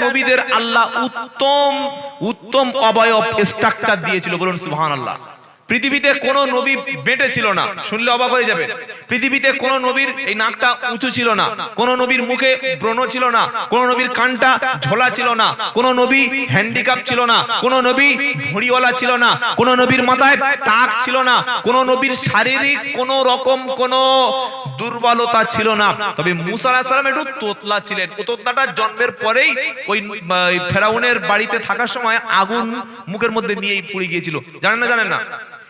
নবীদের আল্লাহ উত্তম উত্তম অবয়ব স্ট্রাকচার দিয়েছিল, বলুন সুবহানাল্লাহ। পৃথিবীতে কোন নবী বেঁটে ছিল না, শুনলে অবাক হয়ে যাবে। পৃথিবীতে কোন নবীর এই নাকটা উঁচু ছিল না, কোন নবীর মুখে ব্রণ ছিল না, কোন নবীর কানটা ঝোলা ছিল না, কোন নবী হ্যান্ডিক্যাপ ছিল না, কোন নবী ভুঁড়িওয়ালা ছিল না, কোন নবীর মাথায় টাক ছিল না, কোন নবীর শারীরিক কোন রকম কোন দুর্বলতা ছিল না। তবে মুসা আলাইহিস সালাম একটু তোতলা ছিলেন। ও তোতলাটা জন্মের পরেই ওই ফেরাউনের বাড়িতে থাকার সময় আগুন মুখের মধ্যে নিয়েই পুড়ে গিয়েছিল, জানেন না?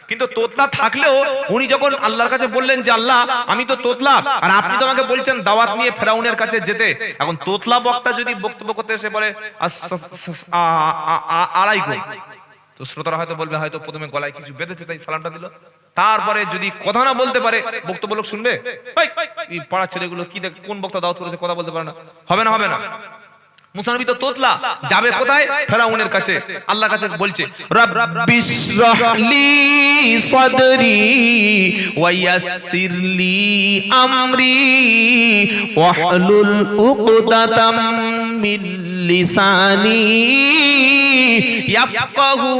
কিন্তু তোতলা থাকলেও উনি যখন আল্লাহর কাছে বললেন যে আল্লাহ আমি তো তোতলা, আর আপনি তো আমাকে বলছেন দাওয়াত নিয়ে ফেরাউনের কাছে যেতে, এখন তোতলা বক্তা যদি বক্তব্য করতে এসে বলে আলাইকুম, তো শ্রোতারা হয়তো বলবে হয়তো প্রথমে গলায় কিছু বেঁধেছে তাই সালামটা দিল। তারপরে যদি কথা না বলতে পারে বক্তব্য লোক শুনবে, এই পাড়ার ছেলেগুলো কি দেখ কোন বক্তা দাওয়াত করেছে, কথা বলতে পারে না, হবে না। মুসা নবী তো তোতলা, যাবে কোথায়? ফেরাউনের কাছে। আল্লাহর কাছে বলছে রাব্বিশরাহলি সাদরি ওয়া ইয়াসসিরলি আমরি ওয়াহলুল উকদাতাম মিন লিসানি ইয়াফকাহু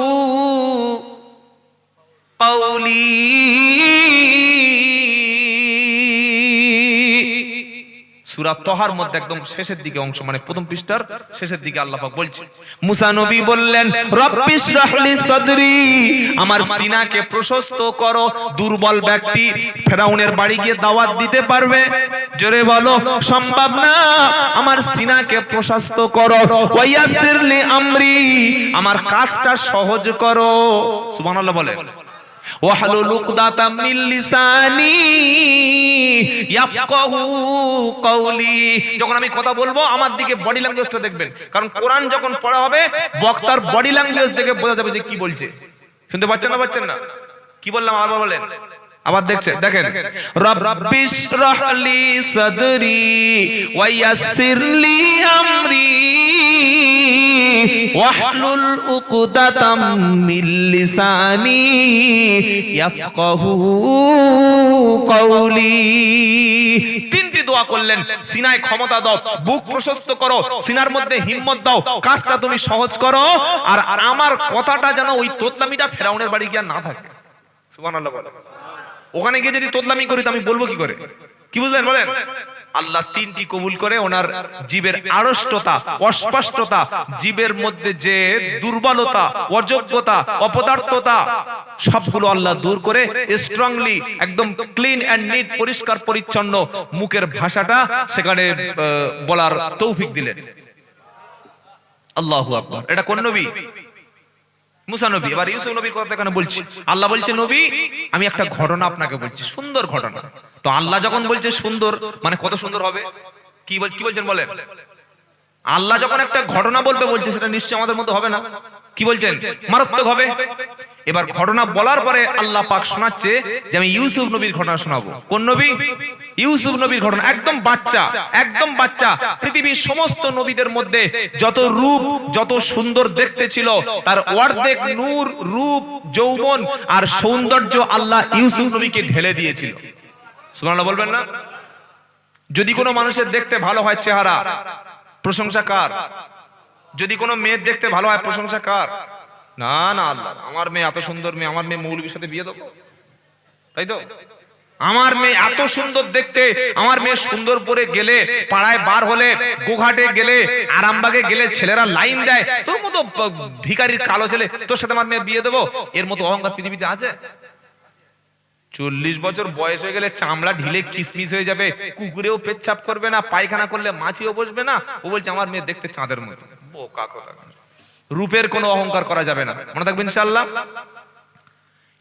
কওলি। সূরা তহার মধ্যে একদম শেষের দিকে অংশ, মানে প্রথম পৃষ্ঠার শেষের দিকে আল্লাহ পাক বলছে, মুসা নবী বললেন রব্বিশরাহলি সাদরি, আমার সিনাকে প্রশস্ত করো। দুর্বল ব্যক্তি ফেরাউনের বাড়ি গিয়ে দাওয়াত দিতে পারবে? জোরে বলো সম্ভব না। আমার সিনাকে প্রশস্ত করো। ওয়া ইয়াসসিরলি আমরি, আমার কাজটা সহজ করো। সুবহানাল্লাহ বলেন। ওয়াহলুল উকদাতাম মিন লিসানি ইয়াফকাহু কওলি, যখন আমি কথা বলবো আমার দিকে বডি ল্যাঙ্গুয়েজটা দেখবেন, কারণ কোরআন যখন পড়া হবে বক্তার বডি ল্যাঙ্গুয়েজ দেখে বোঝা যাবে যে কি বলছে। শুনতে পাচ্ছেন না? কি বললাম আবার বলেন, আবার দেখেন রব্বিশরাহলি সাদরি ওয়া ইয়াসসিরলি আমরি ওয়াহলুল উকদাতাম মিন লিসানি ইয়াফকাহু কওলি। তিনটি দোয়া করলেন, সিনায় ক্ষমতা দাও, বুক প্রশস্ত করো, সিনার মধ্যে হিম্মত দাও, কাজটা তুমি সহজ করো, আর আমার কথাটা যেন ওই তোতলামিটা ফেরাউনের বাড়ি গিয়ে না থাকে। সুবহানাল্লাহ বলেন। ওখানে গিয়ে যদি তোতলামি করি তো আমি বলবো কি করে? কি বুঝলেন বলেন? আল্লাহ তিনটি কবুল করে ওনার জীবের আড়ষ্টতা, অস্পষ্টতা, জীবের মধ্যে যে দুর্বলতা, অযোগ্যতা, অপদার্থতা সবগুলো আল্লাহ দূর করে স্ট্রংলি একদম ক্লিন এন্ড নিট, পরিষ্কার পরিচ্ছন্ন মুখের ভাষাটা সেখানে বলার তৌফিক দিলেন। আল্লাহু আকবার। এটা কোন নবী? মুসা নবী। এবার ইউসুফ নবীর কথা এখানে বলছি। আল্লাহ বলছে নবী আমি একটা ঘটনা আপনাকে বলছি, সুন্দর ঘটনা। তো আল্লাহ যখন বলছে সুন্দর, মানে কত সুন্দর হবে? কি বলছেন বলেন? আল্লাহ যখন একটা ঘটনা বলবে বলছে সেটা নিশ্চয়ই আমাদের মতো হবে না। কি বলছেন? মারাত্মক হবে। এবার ঘটনা বলার পরে আল্লাহ পাক শোনাচ্ছে যে আমি ইউসুফ নবীর ঘটনা শোনাবো। কোন নবী? ইউসুফ নবীর ঘটনা। একদম বাচ্চা। পৃথিবীর সমস্ত নবীদের মধ্যে যত রূপ, যত সুন্দর দেখতে ছিল, তার অর্ধেক নূর, রূপ, যৌবন আর সৌন্দর্য আল্লাহ ইউসুফ নবীকে ঢেলে দিয়েছিল। সুবহানাল্লাহ বলবেন না? যদি কোনো মানুষের দেখতে ভালো হয় চেহারা, প্রশংসা কার? যদি কোনো মেয়ের দেখতে ভালো হয় প্রশংসা কার? না আল্লাহ। আমার মেয়ে এত সুন্দর মেয়ে, আমার মেয়ে মৌলবীর সাথে বিয়ে দেবো, তাই তো? আমার মেয়ে এত সুন্দর দেখতে, আমার মেয়ে সুন্দর পরে গেলে, পাড়ায় বার হলে, গোঘাটে গেলে, আরামবাগে গেলে ছেলেরা লাইন দেয়, তোর মতো ভিখারির কালো ছেলে, তোর সাথে আমার মেয়ে বিয়ে দেবো, এর মতো অহংকার পৃথিবীতে আছে? 40 বছর বয়স হয়ে গেলে চামড়া ঢিলে কিসমিস হয়ে যাবে, কুকুরেও পেচ্ছাপ করবে না, পায়খানা করলে মাছিও বসবে না, ও বলছে আমার মেয়ে দেখতে চাঁদের মতো। বোকা কথা। রূপের কোনো অহংকার করা যাবে না, মনে থাকবে ইনশাআল্লাহ।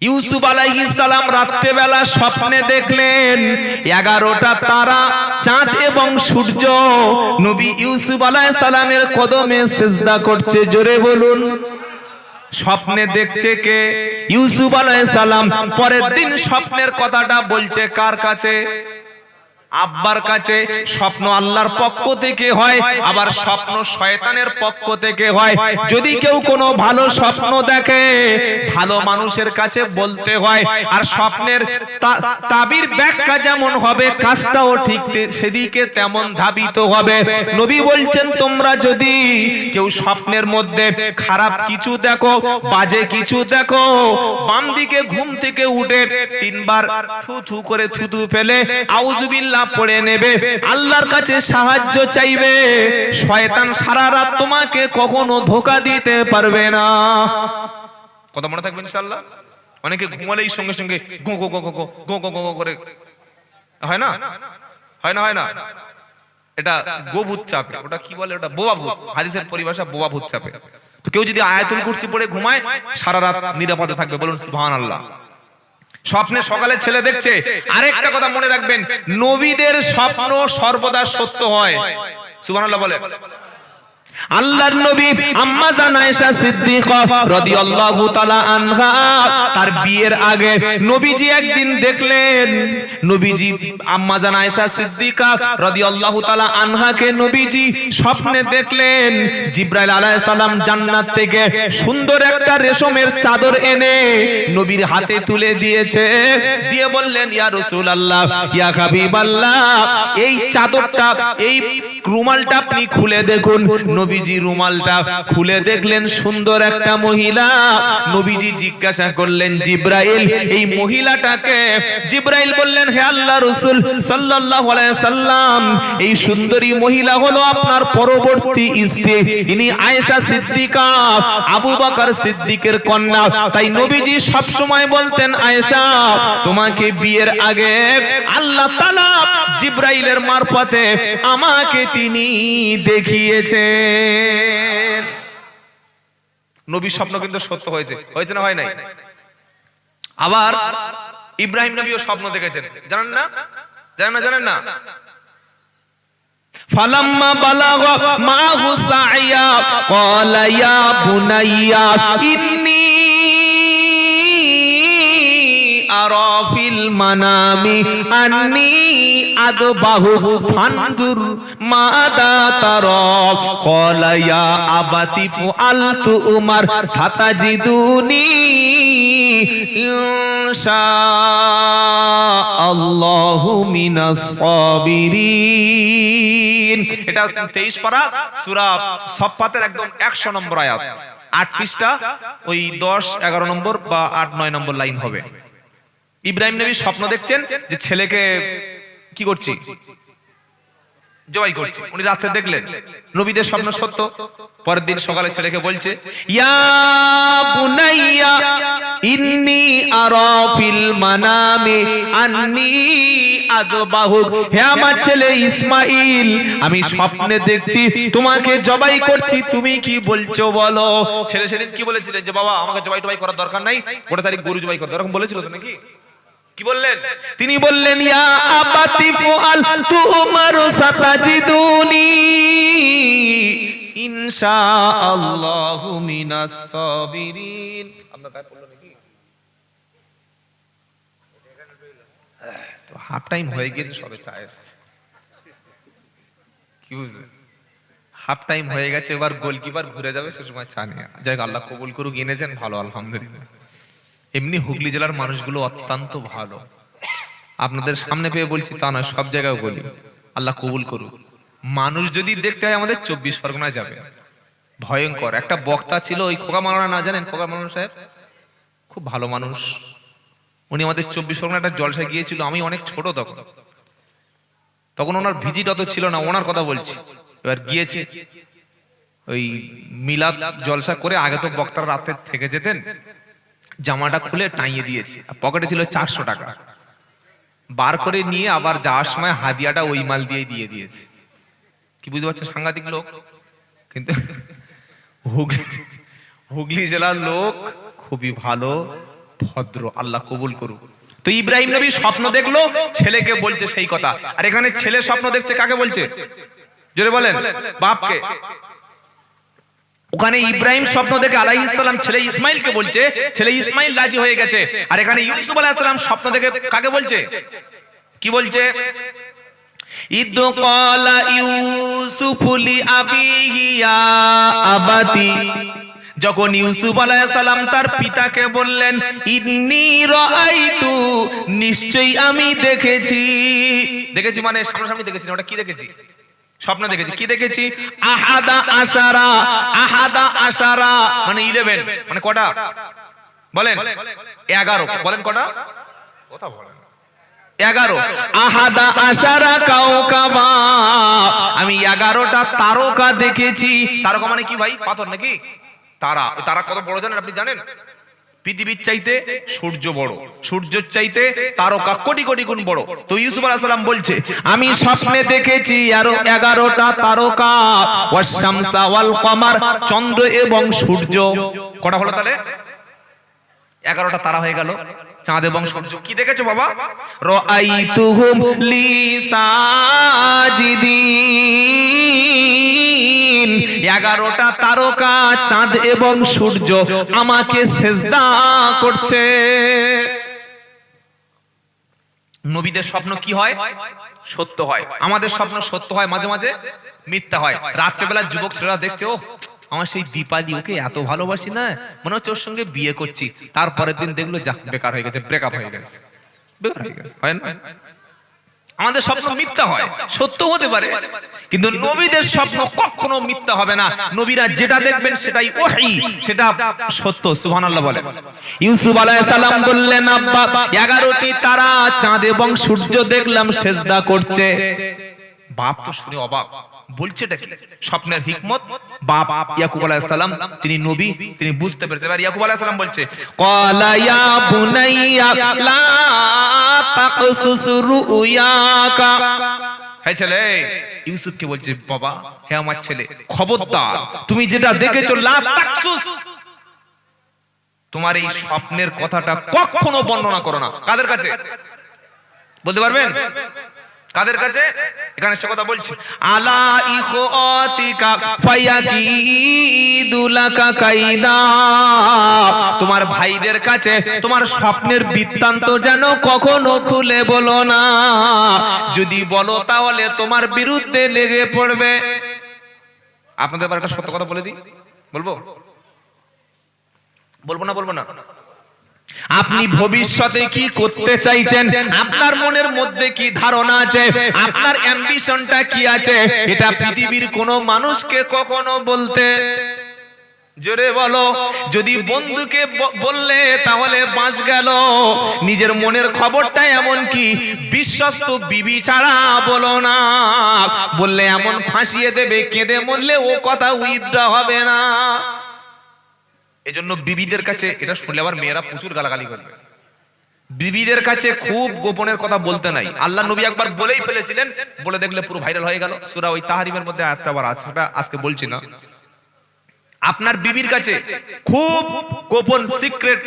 ইউসুফ আলাইহিস সালাম রাত্রে বেলা স্বপ্নে দেখলেন 11টা তারা, চাঁদ এবং সূর্য নবী ইউসুফ আলাইহিস সালামের কদমে সিজদা করছে। জোরে বলুন। স্বপ্নে দেখছে কে? ইউসুফ আলাইহিস সালাম। পরের দিন স্বপ্নের কথাটা বলছে কার কাছে? আব্বার কাছে স্বপ্ন আল্লাহর পক্ষ থেকে হয়, আবার স্বপ্ন শয়তানের পক্ষ থেকে হয়। যদি কেউ কোনো ভালো স্বপ্ন দেখে ভালো মানুষের কাছে বলতে হয়, আর স্বপ্নের তাবির ব্যাখ্যা যেমন হবে কাজটাও ঠিক সেদিকে তেমন ধাবিত হবে। নবী বলছেন তোমরা যদি কেউ স্বপ্নের মধ্যে খারাপ কিছু দেখো, বাজে কিছু দেখো, বাম দিকে ঘুম থেকে উঠে তিনবার থু থু করে থুতু ফেলে আউযুবিল্লাহ পড়ে নেবে, আল্লাহর কাছে সাহায্য চাইবে, শয়তান সারা রাত তোমাকে কখনো ধোঁকা দিতে পারবে না। কথা মনে থাকবে ইনশাআল্লাহ। অনেকে ঘুমালেই সঙ্গে সঙ্গে গো গো গো গো গো গো গো করে হয় না, হয় না, হয় না, এটা গোভূত চাপে। ওটা কি বলে, ওটা বোবা ভূত, হাদিসের পরিভাষা বোবা ভূত চাপে। তো কেউ যদি আয়াতুল কুরসি পড়ে ঘুমায় সারা রাত নিরাপদে থাকবে। বলুন সুবহানাল্লাহ। স্বপ্নে সকালে ছেলে দেখছে। আরেকটা কথা মনে রাখবেন, নবীদের স্বপ্ন সর্বদা সত্য হয়। সুবহানাল্লাহ বলে। আল্লাহর নবী আম্মা জান আয়েশা সিদ্দিকা রাদিয়াল্লাহু তাআলা আনহা তার বিয়ের আগে নবীজি একদিন দেখলেন, নবীজি আম্মা জান আয়েশা সিদ্দিকা রাদিয়াল্লাহু তাআলা আনহাকে নবীজি স্বপ্নে দেখলেন জিবরাইল আলাইহিস সালাম জান্নাত থেকে সুন্দর একটা রেশমের চাদর এনে নবীর হাতে তুলে দিয়েছে, দিয়ে বললেন ইয়া রাসূলুল্লাহ, ইয়া হাবিবাল্লাহ, এই চাদরটা, এই রুমালটা আপনি খুলে দেখুন। নবীজি রুমালটা খুলে দেখলেন সুন্দর একটা মহিলা। নবীজি জিজ্ঞাসা করলেন জিবরাইল, এই মহিলাটাকে? জিবরাইল বললেন হে আল্লাহর রাসূল সাল্লাল্লাহু আলাইহি সাল্লাম, এই সুন্দরী মহিলা হলো আপনার পরবর্তী স্ত্রী, ইনি আয়েশা সিদ্দিকা, আবু বকর সিদ্দিকের কন্যা। তাই নবীজি সব সময় বলতেন আয়েশা, তোমাকে বিয়ের আগে আল্লাহ তাআলা জিবরাইলের মারফতে আমাকে তিনি দেখিয়েছেন। নবীর স্বপ্ন কিন্তু সত্য হয়েছে, হয়েছে না হয় নাই? আবার ইব্রাহিম নবীও স্বপ্ন দেখেছেন, জানেন না? জানেন না? জানেন না? ফালাম্মা বালাগা মাহু সাইয়া ক্বালা ইয়া বুনাইয়া ইন্নী আরা ফিল মানামি আন্নী আদবাহু ফানদুর মাদা তারা ক্বালা ইয়া আবাতি ফাআলতু উমার সাতাজিদুনি ইনশাআল্লাহু মিনাস সাবিরিন। এটা 23 পারা সূরা সফফাতের একদম 100 নম্বর আয়াত, 8 পৃষ্ঠা, ওই 10 11 নম্বর বা 8 9 নম্বর লাইন হবে। ইব্রাহিম নবী স্বপ্ন দেখছেন যে ছেলেকে কি করছি, জবাই করছি। উনি রাতে দেখলেন, নবীদের স্বপ্ন সত্য। পরের দিন সকালে ছেলেকে বলছে ইয়া বুনাইয়া ইন্নী আরা ফিল মানামি আন্নী আদবাহুক, হে আমার ছেলে ইসমাইল, আমি স্বপ্নে দেখছি তোমাকে জবাই করছি, তুমি কি বলছো বলো। ছেলে সেদিন কি বলেছিলেন যে বাবা আমাকে জবাই টবাই করার দরকার নাই, গোটা তারিখ গরু জবাই করতে, এরকম বলেছিল তো নাকি? কি বললেন? তিনি বললেন ইয়া আবাতি ফাআল তুমার সাতাজিদুনি ইনশাআল্লাহু মিনাস সাবিরিন। আপনার কাছে পড়লো নাকি? তো হাফ টাইম হয়ে গেছে, সবে চা এসেছে। কি বুঝলেন? হাফ টাইম হয়ে গেছে, এবার গোলকিপার ঘুরে যাবে, সে সময় চা নিয়ে। যাই আল্লাহ কবুল করুক, এনেছেন ভালো, আলহামদুলিল্লাহ। এমনি হুগলি জেলার মানুষগুলো অত্যন্ত ভালো, আপনাদের সামনে পেয়ে বলছি তা নয়, সব জায়গায় বলি, আল্লাহ কবুল করুক। মানুষ যদি দেখতে হয় আমাদের 24 পরগনায় যাবে, ভয়ঙ্কর একটা বক্তা ছিল, ওই খোকা মাওলানা, না জানেন খোকা মাওলানা সাহেব? খুব ভালো মানুষ। উনি আমাদের 24 পরগনায় একটা জলসায় গিয়েছিল, আমি অনেক ছোট তখন ওনার ভিজিট অত ছিল না, ওনার কথা বলছি। এবার গিয়েছি, ওই মিলাদ জলসা করে, আগে তো বক্তারা রাতে থেকে যেতেন, জামাটা খুলে টাইয়ে দিয়েছি, পকেটে ছিল 400 টাকা, বার করে নিয়ে আবার যাওয়ার সময় হাদিয়াটা ওই মাল দিয়ে দিয়েছে। কি বুঝতে পারছেন? সাংঘাতিক লোক। কিন্তু হুগলি জেলার লোক খুবই ভালো, ভদ্র, আল্লাহ কবুল করুক। তো ইব্রাহিম নবী স্বপ্ন দেখলো, ছেলেকে বলছে সেই কথা। আর এখানে ছেলে স্বপ্ন দেখছে, কাকে বলছে? জোরে বলেন। বাপকে। ওখানে ইব্রাহিম স্বপ্ন দেখে আলাইহিস সালাম ছেলে ইসমাইলকে বলছে, ছেলে ইসমাইল রাজি হয়ে গেছে। আর এখানে ইউসুফ আলাইহিস সালাম স্বপ্ন দেখে কাকে বলছে? কি বলছে? ইদ ক্বালা ইউসুফু লিআবিহি ইয়া আবাতি, যখন ইউসুফ আলাইহিস সালাম তার পিতাকে বললেন ইন্নী রাআইতু, নিশ্চয়ই আমি দেখেছি। দেখেছি মানে সামনাসামনি দেখেছি না, ওটা কি দেখেছি? স্বপ্ন দেখেছি। কি দেখেছি? আহাদা আশারা। আহাদা আশারা মানে 11, মানে কটা বলেন? 11। বলেন কটা? কথা বলেন। 11। আহাদা আশারা কাওকাবা, আমি 11টা তারকা দেখেছি। তারকা মানে কি ভাই? পাথর নাকি? তারা। তারা কত বড় জানেন আপনি? জানেন পৃথিবীর চাইতে সূর্য বড়, সূর্যের চাইতে তারকা কোটি কোটি গুণ বড়। তো ইউসুফ আলাইহিস সালাম বলছে আমি স্বপ্নে দেখেছি আরো 11টা তারকা, ওয়াস শামসা ওয়াল কমার, চন্দ্র এবং সূর্য। কটা হলো তাহলে? 11টা তারা হয়ে গেল, চাঁদ এবং সূর্য। কি দেখেছো বাবা? রাআইতুহুম লিসাজিদিন, 11টা তারকা চাঁদ এবং সূর্য আমাকে সিজদা করছে। নবীদের স্বপ্ন কি হয়? সত্য হয়। আমাদের স্বপ্ন সত্য হয়, মাঝে মাঝে মিথ্যা হয়। রাত্রেবেলা যুবক ছেলেরা দেখছে ও আমার সেই দীপালি, ওকে এত ভালোবাসি না, মনে হচ্ছে ওর সঙ্গে বিয়ে করছি। তারপরের দিন দেখলো যা বেকার হয়ে গেছে, ব্রেকআপ হয়ে গেছে, বেকার হয়ে গেছে। হয় না? আমাদের স্বপ্ন মিথ্যা হয়, সত্য হতে পারে, কিন্তু নবীদের স্বপ্ন কখনো মিথ্যা হবে না। নবীরা যেটা দেখবেন সেটাই ওহী, সেটা সত্য। সুবহানাল্লাহ বলেন। ইউসুফ আলাইহিস সালাম বললেন আব্বা 11টি তারা চাঁদ এবং সূর্য দেখলাম সিজদা করছে। বাপ তো শুনে অবাক, বলছেটা কি? স্বপ্নের হিকমত। বাপ ইয়াকুব আলাইহিস সালাম তিনি নবী, তিনি বুঝতে পেরেছেন। এবার ইয়াকুব আলাইহিস সালাম বলছে ক্বালা ইয়া বুনাইয়া লা তাকসুস রুয়াকা, হে ছেলে, ইউসুফকে বলছে বাবা, হে আমার ছেলে, খবরদার তুমি যেটা দেখেছো লা তাকসুস, তোমার এই স্বপ্নের কথাটা কখনো বর্ণনা করো না। কাদের কাছে বলতে পারবেন? কাদের কাছে? এখানে সে কথা বলছি, আলা ইখাতিকা ফায়াকিদুলাকা কাইদা, তোমার ভাইদের কাছে তোমার স্বপ্নের বৃত্তান্ত যেন কখনো খুলে বলো না, যদি বলো তাহলে তোমার বিরুদ্ধে লেগে পড়বে। আপনাদের এবার একটা সত্য কথা বলে দিই, বলবো? বলবো না? বলবো না? আপনি ভবিষ্যতে কি করতে চাইছেন, আপনার মনের মধ্যে কি ধারণা আছে, আপনার অ্যাম্বিশনটা কি আছে, এটা পৃথিবীর কোনো মানুষকে কখনো বলতে, জোরে বলো, যদি বন্ধুকে বললে তাহলে বাঁশ গেল, নিজের মনের খবরটা এমন কি বিশ্বস্ত বিবি ছাড়া বলো না, বললে এমন ফাঁসিয়ে দেবে, কেঁদে মরলে ও কথা উইথড্র হবে না। এজন্য বিবিদের কাছে, এটা শুনলে আবার মেয়েরা প্রচুর গালাগালি করবে, বিবিদের কাছে খুব গোপনের কথা বলতে নাই। আল্লাহ নবী একবার বলেই ফেলেছিলেন, বলে দেখলে পুরো ভাইরাল হয়ে গেল। সূরা ওই তাহরিমের মধ্যে আয়াতটা আবার আছে, সেটা আজকে বলছি না। আপনার বিবির কাছে খুব গোপন সিক্রেট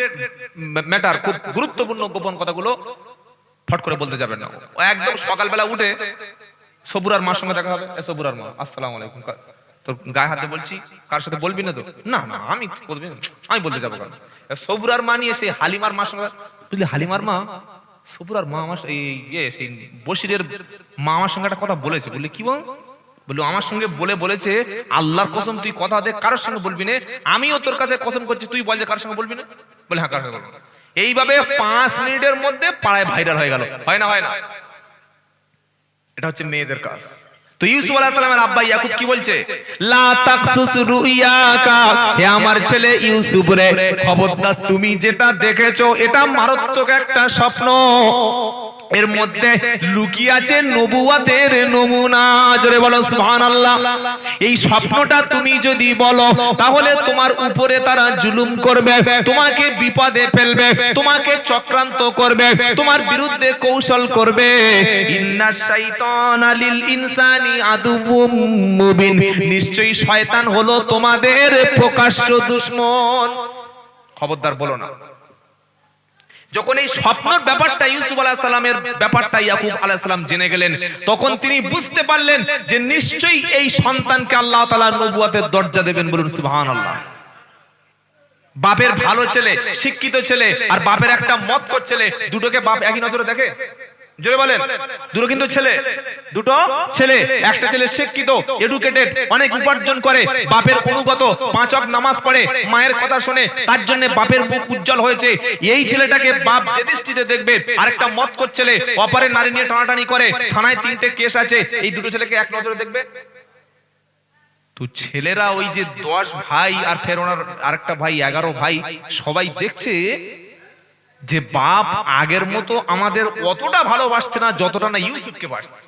ম্যাটার, খুব গুরুত্বপূর্ণ গোপন কথাগুলো ফট করে বলতে যাবেন না। একদম সকালবেলা উঠে সবুরার মার সঙ্গে দেখা হবে, সবুরার মা আসসালামু আলাইকুম, তোর গায়ে হাতে বলছি, কার সাথে বলবি না তো? না না আমি বলতে যাবো কেন? সবুরার মা নিয়ে সেই হালিমার মার সঙ্গে, বুঝলি হালিমার মা, সবুরার মা আমার সেই বশিরের মা আমার সঙ্গে একটা কথা বলেছে। বললি কি বল? বললো আমার সঙ্গে বলেছে আল্লাহর কসম তুই কথা দে কারোর সঙ্গে বলবি না, আমিও তোর কাছে কসম করছি তুই বল যে কারোর সঙ্গে বলবি না। বলে হ্যাঁ কারোর সঙ্গে বলবো। এইভাবে 5 মিনিটের মধ্যে পাড়ায় ভাইরাল হয়ে গেল। হয় না? হয় না? এটা হচ্ছে মেয়েদের কাজ। তো ইউসুফ আলাইহিস সালামের আব্বা ইয়াকুব কি বলছে? লা তাকসুস রুয়াকা, হে আমার ছেলে ইউসুফ রে, খবরদার তুমি যেটা দেখেছো এটা মারাত্মক একটা স্বপ্ন, এর মধ্যে লুকিয়ে আছে নবুয়তের নমুনা। জোরে বলো সুবহানাল্লাহ। এই স্বপ্নটা তুমি যদি বলো তাহলে তোমার উপরে তারা জুলুম করবে, তোমাকে বিপদে ফেলবে, তোমাকে চক্রান্ত করবে, তোমার বিরুদ্ধে কৌশল করবে। ইন্নাশ শাইতানা লিল ইনসানি আদুউম মুবিন, নিশ্চয়ই শয়তান হলো তোমাদের প্রকাশ্য দুশমন। খবরদার বলো না। যখন এই স্বপ্নের ব্যাপারটা ইউসুফ আলাইহিস সালামের ব্যাপারটা ইয়াকুব আলাইহিস সালাম জেনে গেলেন, তখন তিনি বুঝতে পারলেন যে নিশ্চয়ই এই সন্তানকে আল্লাহ তাআলা নবুয়তের দরজা দেবেন। বলুন সুবহানাল্লাহ। বাপের ভালো ছেলে, শিক্ষিত ছেলে, আর বাপের একটা মতকর ছেলে, দুটোকে বাপ একই নজরে দেখে? জোরে বলেন। দুটো কিন্তু ছেলে, দুটো ছেলে। একটা ছেলে শিক্ষিত, এডুকেটেড, অনেক উপার্জন করে, বাপের অনুগত, 5 ওয়াক্ত নামাজ পড়ে, মায়ের কথা শুনে, তার জন্য বাপের মুখ উজ্জ্বল হয়েছে। এই ছেলেটাকে বাপ যে দৃষ্টিতে দেখবে, আরেকটা মদখোর ছেলে অপরের নারী নিয়ে টানাটানি করে, থানায় 3টে কেস আছে, এই দুটো ছেলেকে এক নজরে দেখবে? তো ছেলেরা ওই যে 10 ভাই আর ফের ওনার আরেকটা ভাই 11 ভাই, সবাই দেখছে যে বাপ আগের মতো আমাদের অতটা ভালোবাসছে না যতটা না ইউসুফকে বাসছে।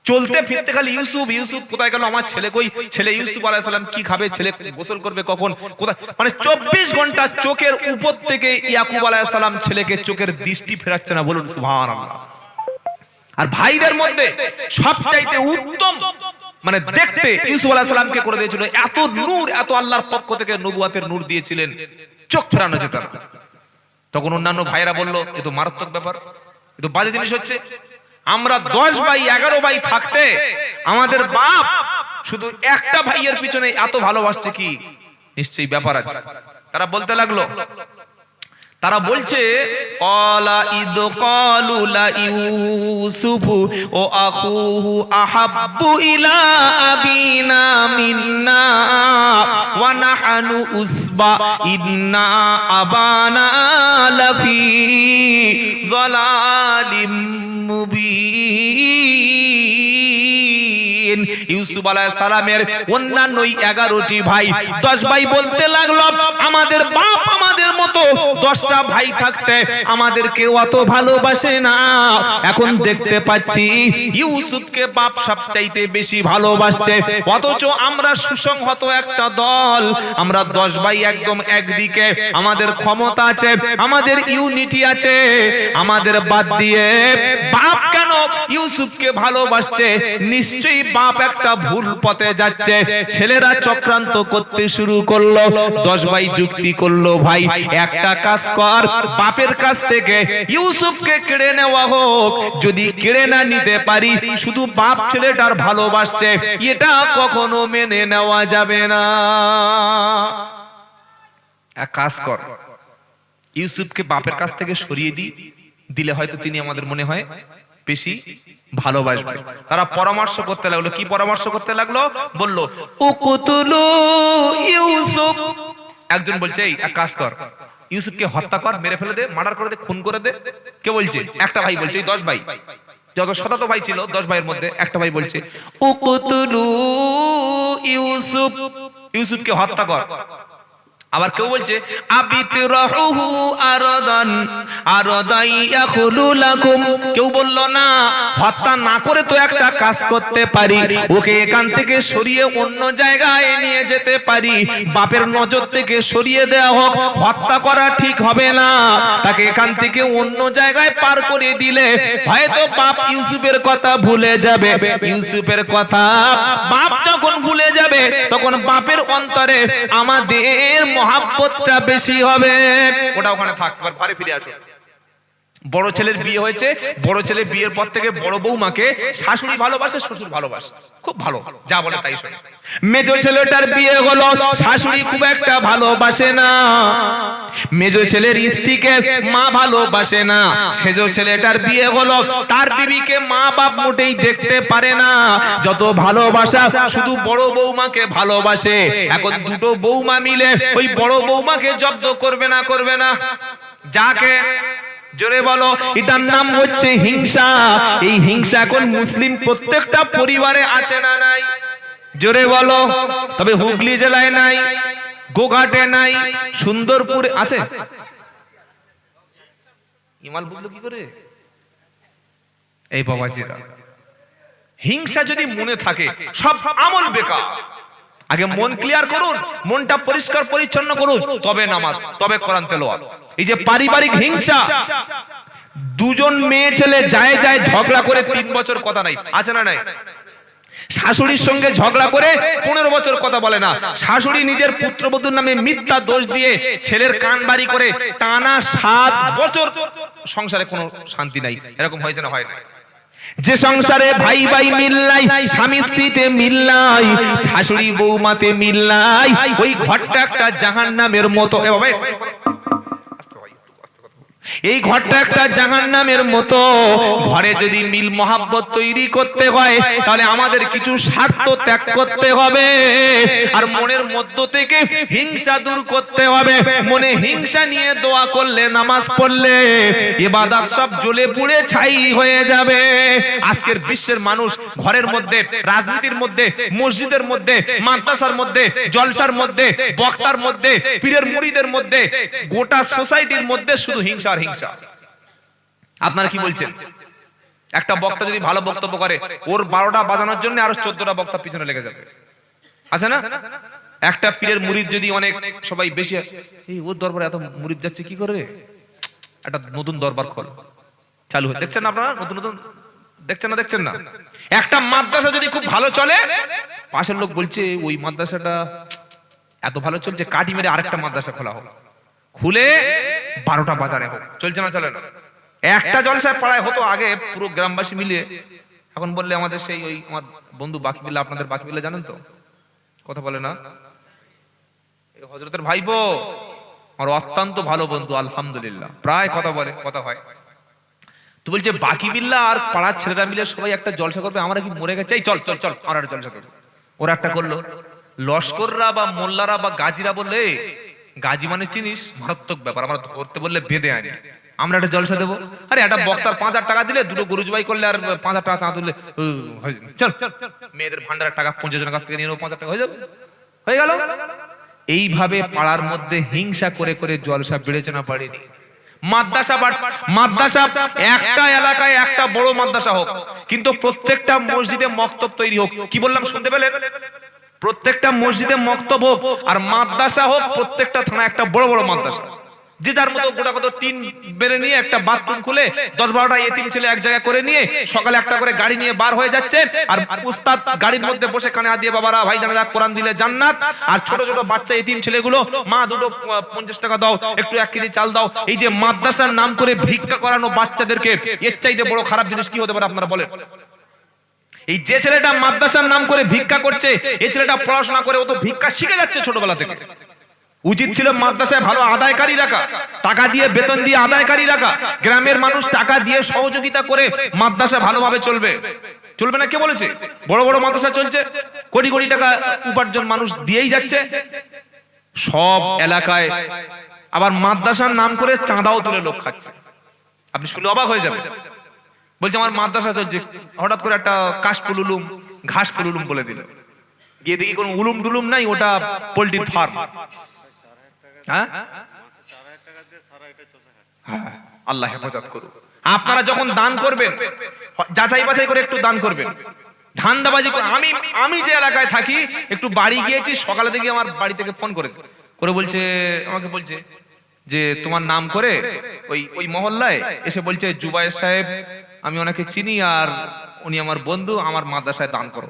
চলতে ফিরতে খালি ইউসুফ ইউসুফ, কোথায় গেল আমার ছেলে, কই ছেলে? ইউসুফ আলাইহিস সালাম কি খাবে, ছেলে গোসল করবে কখন, কোথায়, মানে 24 ঘন্টা চোখের উপর থেকে ইয়াকুব আলাইহিস সালাম ছেলেকে চোখের দৃষ্টি ফেরাচ্ছে না, বলুন সুবহানাল্লাহ। আর ভাইদের মধ্যে সবচাইতে উত্তম মানে দেখতে ইউসুফ আলাইহিস সালামকে করে দিয়েছিল। এত নূর, এত আল্লাহর পক্ষ থেকে নবুয়তের নূর দিয়েছিলেন, চোখ ফেরানো যেত না। তখন অন্যান্য ভাইরা বলল, এ তো মারাত্মক ব্যাপার, এ তো বাজে জিনিস হচ্ছে। আমরা 10 ভাই 11 ভাই থাকতে আমাদের বাপ শুধু একটা ভাইয়ের পিছনে এত ভালোবাসছে, কি নিশ্চয়ই ব্যাপার আছে। তারা বলতে লাগলো, তারা বলছে ক্বালা ইদ ক্বালু লা ইউসুফু ও আখুহু আহাব্বু ইলা আবিনা মিন্না ওয়া নাহনু উসবা ইন্না আবানা লাফি যালালিম মুবিন। ইউসুফ আলাইহিস সালামের অন্যান্য 11টি ভাই 10 ভাই বলতে লাগলো, আমাদের বাপ আমাদের মতো 10টা ভাই থাকতে আমাদেরকে অত ভালোবাসে না। এখন দেখতে পাচ্ছি ইউসুফকে বাপ সবচাইতে বেশি ভালোবাসছে, অথচ আমরা সুসংহত একটা দল, আমরা 10 ভাই একদম একদিকে, আমাদের ক্ষমতা আছে, আমাদের ইউনিটি আছে, আমাদের বাদ দিয়ে বাপ কেন ইউসুফকে ভালোবাসছে? নিশ্চয়ই বাপ একটা ভুল পথে যাচ্ছে। ছেলেরা চক্রান্ত করতে শুরু করলো, 10 ভাই যুক্তি করলো, ভাই একটা কাজ কর, বাপের কাছ থেকে ইউসুফকে কেড়ে নেওয়া হোক, যদি কেড়ে না নিতে পারি, শুধু বাপ ছেলেটার ভালোবাসছে, এটা কখনো মেনে নেওয়া যাবে না। এক কাজ কর, ইউসুফকে বাপের কাছ থেকে সরিয়ে দিলে হয়তো তিনি আমাদের মনে হয় বেশি ভালোবাসবে। তারা পরামর্শ করতে লাগলো। কি পরামর্শ করতে লাগলো? বলল উকতুলু ইউসুফ। একজন বলছে, এই এক কাজ কর, ইউসুফকে হত্যা কর, মেরে ফেলে দে, মার্ডার করে দে, খুন করে দে। কে বলছে? একটা ভাই বলছে। এই 10 ভাই, যত শত ভাই ছিল 10 ভাইয়ের মধ্যে একটা ভাই বলছে উকতুলু ইউসুফ, ইউসুফকে হত্যা কর। আবার কেউ বলছে আবিতরাহুহু আরাদান আরাদাই ইয়াখলু লাকুম। কেউ বলল না, হত্যা না করে তো একটা কাজ করতে পারি, ওকে এখান থেকে সরিয়ে অন্য জায়গায় নিয়ে যেতে পারি, বাপের নজর থেকে সরিয়ে দেওয়া হোক, হত্যা করা ঠিক হবে না, তাকে এখান থেকে অন্য জায়গায় পার করে দিলে হয়তো বাপ ইউসুফের কথা ভুলে যাবে। ইউসুফের কথা বাপ যখন ভুলে যাবে, তখন বাপের অন্তরে আমাদের মহাব্বতটা বেশি হবে। ওটা ওখানে থাক, ঘরে ফিরে আসো। বড় ছেলের বিয়ে হয়েছে, বড় ছেলে বিয়ের পর থেকে বড় বৌমাকে শাশুড়ি ভালোবাসে, শ্বশুর ভালোবাসে, খুব ভালো, যা বলে তাই শোনে। মেজো ছেলেটার বিয়ে হলো, শাশুড়ি খুব একটা ভালোবাসে না, মেজো ছেলের স্ত্রীকে মা ভালোবাসে না। সেজো ছেলেটার বিয়ে হলো, তার বিবিকে মা বাপ মোটেই দেখতে পারে না, যত ভালোবাসা শুধু বড় বৌমাকে ভালোবাসে। এখন দুটো বৌমা মিলে ওই বড় বৌমাকে জব্দ করবে না, করবে না? যাকে জোরে বলো, এটার নাম হচ্ছে হিংসা। এই হিংসা এখন মুসলিম প্রত্যেকটা পরিবারে আছে না নাই? জোরে বলো। তবে হুগলি জেলায় নাই, গোঘাটে নাই, সুন্দরপুরে আছে। ইমাল বুঝলো কি করে? এই বাবাজিরা, হিংসা যদি মনে থাকে সব আমল বেকার। আগে মন ক্লিয়ার করুন, মনটা পরিষ্কার পরিচ্ছন্ন করুন, তবে নামাজ, তবে কোরআন তেলাওয়াত। এই যে পারিবারিক হিংসা, দুজন মেয়ে ছেলে যায় যায় ঝগড়া করে 3 বছর কথা নাই, আছে না নাই? শাশুড়ির সঙ্গে ঝগড়া করে 15 বছর কথা বলে না, শাশুড়ি নিজের পুত্রবধূর নামে মিথ্যা দোষ দিয়ে ছেলের কান বাড়ি করে টানা 7 বছর সংসারে কোনো শান্তি নাই। এরকম হয়েছে না? হয় না? যে সংসারে ভাই ভাই মিল নাই, স্বামী স্ত্রীতে মিল নাই, শাশুড়ি বৌমাতে মিল নাই, ওই ঘরটা একটা জাহান্নামের মতো। এই ঘরটা একটা জাহান্নামের মতো। ঘরে যদি মিল মহাব্বত তৈরি করতে হয় তাহলে আমাদের কিছু স্বার্থ ত্যাগ করতে হবে, আর মনের মধ্য থেকে হিংসা দূর করতে হবে। মনে হিংসা নিয়ে দোয়া করলে, নামাজ পড়লে ইবাদত সব জ্বলে পুড়ে ছাই হয়ে যাবে। আজকের বিশ্বের মানুষ ঘরের মধ্যে, রাজনীতির মধ্যে, মসজিদের মধ্যে, মাদ্রাসার মধ্যে, জলসার মধ্যে, বক্তার মধ্যে, পীরের মুরিদের মধ্যে, গোটা সোসাইটির মধ্যে শুধু হিংসা আর হিংসা। আপনারা কি বলছেন? একটা বক্তা যদি ভালো বক্তব্য করে, ওর 12টা বাজানোর জন্য আরো 14টা বক্তা পিছনে লেগে যাবে, আছে না? একটা পীরের মুরিদ যদি অনেক, সবাই বেশি, এই ওর দরবারে এত মুরিদ যাচ্ছে কি করে, একটা নতুন দরবার খোল, চালু হয়। দেখছেন আপনারা নতুন নতুন, দেখছেন না? একটা মাদ্রাসা যদি খুব ভালো চলে, পাশের লোক বলছে ওই মাদ্রাসাটা এত ভালো চলছে, কাটি মেরে আরেকটা মাদ্রাসা খোলা হোক, খুলে 12টা বাজারে হোক। চলছে না? চলে না? একটা জলসায় পাড়ায় হতো আগে পুরো গ্রামবাসী মিলিয়ে, এখন বললে আমাদের সেই ওই আমার বন্ধু বাকিবিল্লা, আপনাদের বাকিবিল্লা জানেন তো, কথা বলে না, এই হযরতের ভাইপো আমার অত্যন্ত ভালো বন্ধু, আলহামদুলিল্লাহ, প্রায় কথা বলে, কথা হয়। তো বলছে বাকিবিল্লা আর পাড়ার ছেলেরা মিলে সবাই একটা জলসা করবে, আমরা কি মরে গেছি, চল চল চল আমরা একটা জলসা করবো। ওরা একটা করলো, লস্কররা বা মোল্লারা বা গাজীরা বললে, গাজী মানে চিনিস, মারাত্মক ব্যাপার, আমরা ধরতে বললে বেঁধে আনি, আমরা একটা জলসা দেবো। আরে একটা বক্তার 5000 টাকা দিলে, দুটো গরু জবাই করলে আর 5000 টাকা চাঁদা তুললে, চল মেয়েদের ভান্ডারের টাকা 50 জনের কাছ থেকে নিয়ে নেবো, 5000 টাকা হয়ে যাবে, হয়ে গেল। এইভাবে পাড়ার মধ্যে হিংসা করে করে জলসা বেড়েছে না বাড়েনি? মাদ্রাসা একটা এলাকায় একটা বড় মাদ্রাসা হোক, কিন্তু প্রত্যেকটা মসজিদে মক্তব তৈরি হোক। কি বললাম শুনতে পেলেন? প্রত্যেকটা মসজিদে মক্তব হোক, আর মাদ্রাসা হোক প্রত্যেকটা থানা একটা বড় বড় মাদ্রাসা, যে যার মতো গোটা কত টিন বেড়ে নিয়ে একটা বাথরুম খুলে 10-12টা এতিম ছেলে এক জায়গায় করে নিয়ে সকালে একটা করে গাড়ি নিয়ে বার হয়ে যাচ্ছে, আর উস্তাদ গাড়ির মধ্যে বসে কানে হাত দিয়ে, বাবারা ভাইজানেরা কোরআন দিলে জান্নাত। আর ছোট ছোট বাচ্চা এতিম ছেলেগুলো, মা দুটো 50 টাকা দাও, একটু 1 কেজি চাল দাও। এই যে মাদ্রাসার নাম করে ভিক্ষা করানো বাচ্চাদেরকে, এর চাইতে বড় খারাপ জিনিস কি হতে পারে আপনারা বলেন? এই যে ছেলেটা মাদ্রাসার নাম করে ভিক্ষা করছে, এই ছেলেটা পড়াশোনা করে, ও তো ভিক্ষা শিখে যাচ্ছে ছোটবেলা থেকে। উচিত ছিল মাদ্রাসায় ভালো আদায়কারী রাখা, টাকা দিয়ে বেতন দিয়ে আদায়কারী রাখা, গ্রামের মানুষ টাকা দিয়ে সহযোগিতা করে মাদ্রাসা ভালোভাবে চলবে। চলবে না কে বলেছে? বড় বড় মাদ্রাসা চলছে, কোটি কোটি টাকা উপার্জন মানুষ দিয়েই যাচ্ছে সব এলাকায়। আবার মাদ্রাসার নাম করে চাঁদাও তুলে লোক খাচ্ছে, আপনি শুনলে অবাক হয়ে যাবেন। বলছে আমার মাদ্রাসা চলছে, হঠাৎ করে একটা কাশফুল উলুম, ঘাসফুল উলুম বলে দিল, গিয়ে দেখি কোনো উলুম টুলুম নাই, ওটা পোল্ট্রির ফার্ম। হ্যাঁ, আল্লাহ হেফাজত করুন। আপনারা যখন দান করবেন, যাচাই বাছাই করে একটু দান করবেন, ধান্দাবাজি করে। আমি যে এলাকায় থাকি, একটু বাড়ি গিয়েছি, সকালে দেখি আমার বাড়ি থেকে ফোন করেছে, করে বলছে, আমাকে বলছে যে তোমার নাম করে ওই মহল্লায় এসে বলছে জুবায়ের সাহেব, আমি ওনাকে চিনি আর উনি আমার বন্ধু, আমার মাদ্রাসায় দান করো।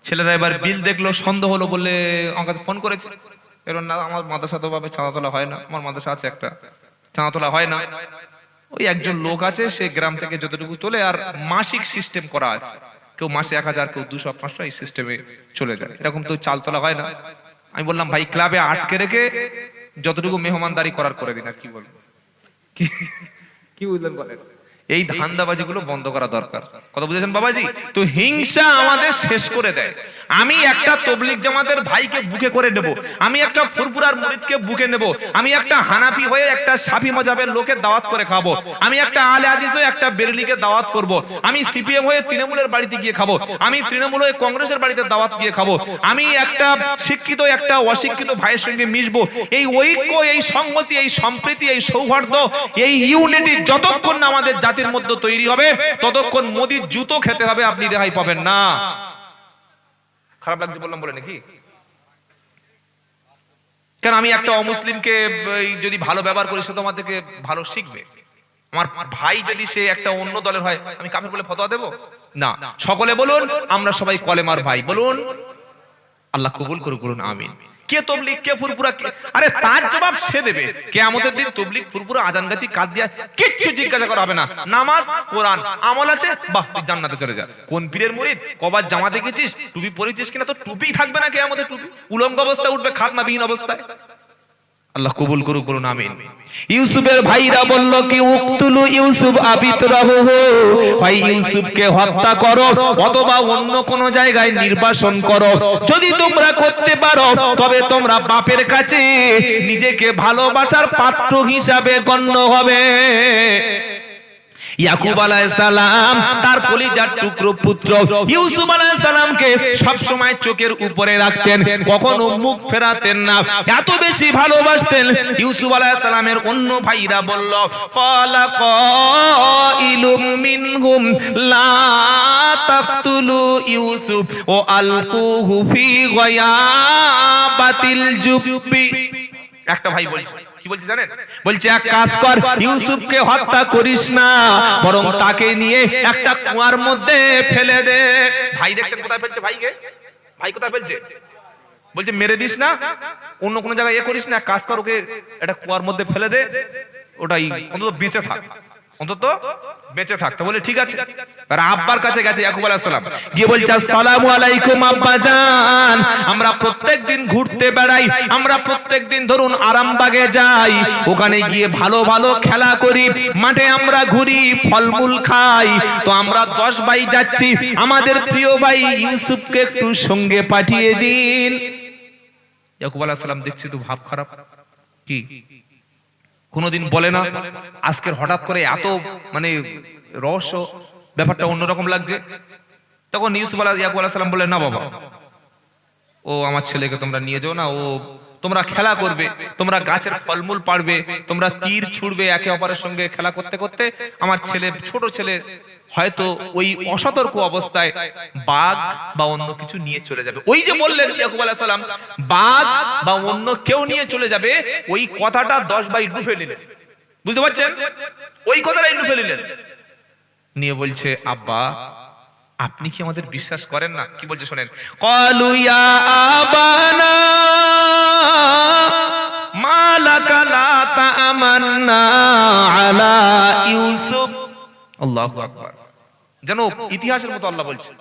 ছেলেরা এবার বিল দেখলো, সন্দেহ হলো, বলে আমার কাছে ফোন করেছে। এবার না, আমার মাদ্রাসা তো ভাবে চাঁদা তোলা হয় না, আমার মাদ্রাসা আছে একটা, চাঁদা তোলা হয় না। ওই একজন লোক আছে, সে গ্রাম থেকে যতটুকু তোলে, আর মাসিক সিস্টেম করা আছে, কেউ মাসে 1000, কেউ 200-500, এই সিস্টেমে চলে যায়, এরকম তো চাল তোলা হয় না। আমি বললাম ভাই, ক্লাবে আটকে রেখে যতটুকু মেহমানদারি করার করে দিন, আর কি বলবো, কি বুঝলেন বলেন? এই ধান্দাবাজিগুলো বন্ধ করা দরকার। কথা বুঝেছেন বাবাজি? তো হিংসা আমাদের শেষ করে দেয়। আমি একটা তবলিগ জামাতের ভাইকে বুকে করে নেব, আমি একটা ফুরফুরার মুরিদকে বুকে নেব, আমি একটা হানাফি হয়ে একটা শাফি মাযহাবের লোকের দাওয়াত করে খাবো, আমি একটা আলে হাদিস হয়ে একটা বেরেলিকে দাওয়াত করব, আমি সিপিএম হয়ে তৃণমূলের বাড়িতে গিয়ে খাবো, আমি তৃণমূল হয়ে কংগ্রেসের বাড়িতে দাওয়াত গিয়ে খাবো, আমি একটা শিক্ষিত একটা অশিক্ষিত ভাইয়ের সঙ্গে মিশবো। এই ঐক্য, এই সংহতি, এই সম্প্রীতি, এই সৌহার্দ্য, এই ইউনিটি যতক্ষণ না আমাদের জাতির মধ্যে তৈরি হবে, ততক্ষণ মোদির জুতো খেতে হবে, আপনি রেহাই পাবেন না। খারাপ লাগছে বললাম বলে নাকি? কেন আমি একটা অমুসলিমকে যদি ভালো ব্যবহার করি, সে তো আমার থেকে ভালো শিখবে। আমার ভাই যদি সে একটা অন্য দলের হয়, আমি কাফের বলে ফতোয়া দেব না। সকলে বলুন আমরা সবাই কলেমার ভাই, বলুন আল্লাহ কবুল করুক, বলুন আমিন। কে তবলিগ, কে ফুরফুরা, আরে তার জবাব সে দেবে কিয়ামতের দিন। তবলিগ, ফুরফুরা, আজান গাছি, কাদ দিয়া কিচ্ছু জিজ্ঞাসা করা হবে না। নামাজ, কোরআন, আমল আছে, বাহ তুই জান্নাতে চলে যা। কোন পীরের মুরিদ, কবার জামা দেখেছিস, টুপি পরেছিস কিনা, তো টুপি থাকবে না কিয়ামতে, টুপি উলঙ্গ অবস্থায় উঠবে, খাতনাবিহীন অবস্থায়। আল্লাহ কবুল করুক, বলুন আমিন। ইউসুফের ভাইরা বলল কি উকতুলু ইউসুফ আবিতরাহু, ভাই ইউসুফকে হত্যা করো অথবা অন্য কোন জায়গায় নির্বাসন করো। যদি তোমরা করতে পারো তবে তোমরা বাপের কাছে নিজেকে ভালোবাসার পাত্র হিসাবে গণ্য হবে। ইয়াকুব আলাইহিস সালাম তার কলিজার টুকরো পুত্র ইউসুফ আলাইহিস সালামকে সব সময় চোখের উপরে রাখতেন, কখনো মুখ ফেরাতেন না, এত বেশি ভালোবাসতেন। ইউসুফ আলাইহিস সালামের অন্য ভাইরা বলল ক্বালা কাইলুম মিনহুম লা তাকতুলু ইউসুফ ও আলকুহু ফি গায়াবাতিল জুব্বি। একটা ভাই বলছে, কি বলছে জানেন? বলছে এক কাজ কর, ইউসুফকে হত্যা করিস না, বরং তাকে নিয়ে একটা কুয়ার মধ্যে ফেলে দে। ভাই দেখছেন কোথায় ফেলছে ভাইকে? ভাই কোথায় ফেলছে? বলছে মেরে দিস না, অন্য কোন জায়গায় করিস না, কাজ কর, ওকে একটা কুয়ার মধ্যে ফেলে দে, ওটাই অন্তত বেঁচে থাক, অন্তত বেঁচে থাকতে। বলে ঠিক আছে। আর আব্বার কাছে গেছে ইয়াকুব আলাইহিস সালাম, গিয়ে বলছে আসসালামু আলাইকুম আব্বা জান, আমরা প্রত্যেকদিন ঘুরতে বেড়াই, আমরা প্রত্যেকদিন ধরুন আরামবাগে যাই, ওখানে গিয়ে ভালো ভালো খেলা করি, মাঠে আমরা ঘুরি, ফলমূল খাই, তো আমরা 10 ভাই যাচ্ছি, আমাদের প্রিয় ভাই ইউসুফকে একটু সঙ্গে পাঠিয়ে দিন। ইয়াকুব আলাইহিস সালাম দেখছি তো ভাব খারাপ, কি কোনদিন বলে না, আজকের হঠাৎ করে এত মানে রহস্য, ব্যাপারটা অন্যরকম লাগছে। তখন ইয়াকুব আলাইহিস সালাম বললেন না বাবা, ও আমার ছেলেকে তোমরা নিয়ে যাও না, ও তোমরা খেলা করবে, তোমরা গাছের ফলমূল পাড়বে, তোমরা তীর ছুড়বে একে অপরের সঙ্গে খেলা করতে করতে, আমার ছেলে, ছোট ছেলে হয়তো ওই অসতর্ক অবস্থায় বাঘ বা অন্য কিছু নিয়ে চলে যাবে। ওই যে বললেন ইয়াকুব আলাইহিস সালাম বাঘ বা অন্য কেউ নিয়ে চলে যাবে, ওই কথাটা 10 ভাই ডুবে নিলেন। বুঝতে পারছেন? ওই কথাটাই ডুবে নিলেন। নিয়ে বলছে আব্বা আপনি কি আমাদের বিশ্বাস করেন না? কি বলছে শোনেন, ক্বালু ইয়া আবানা মালাকা লা তা'মান্না আলা ইউসুফ। আল্লাহু আকবার, যেন ইতিহাসের মতো আল্লাহ বলছে।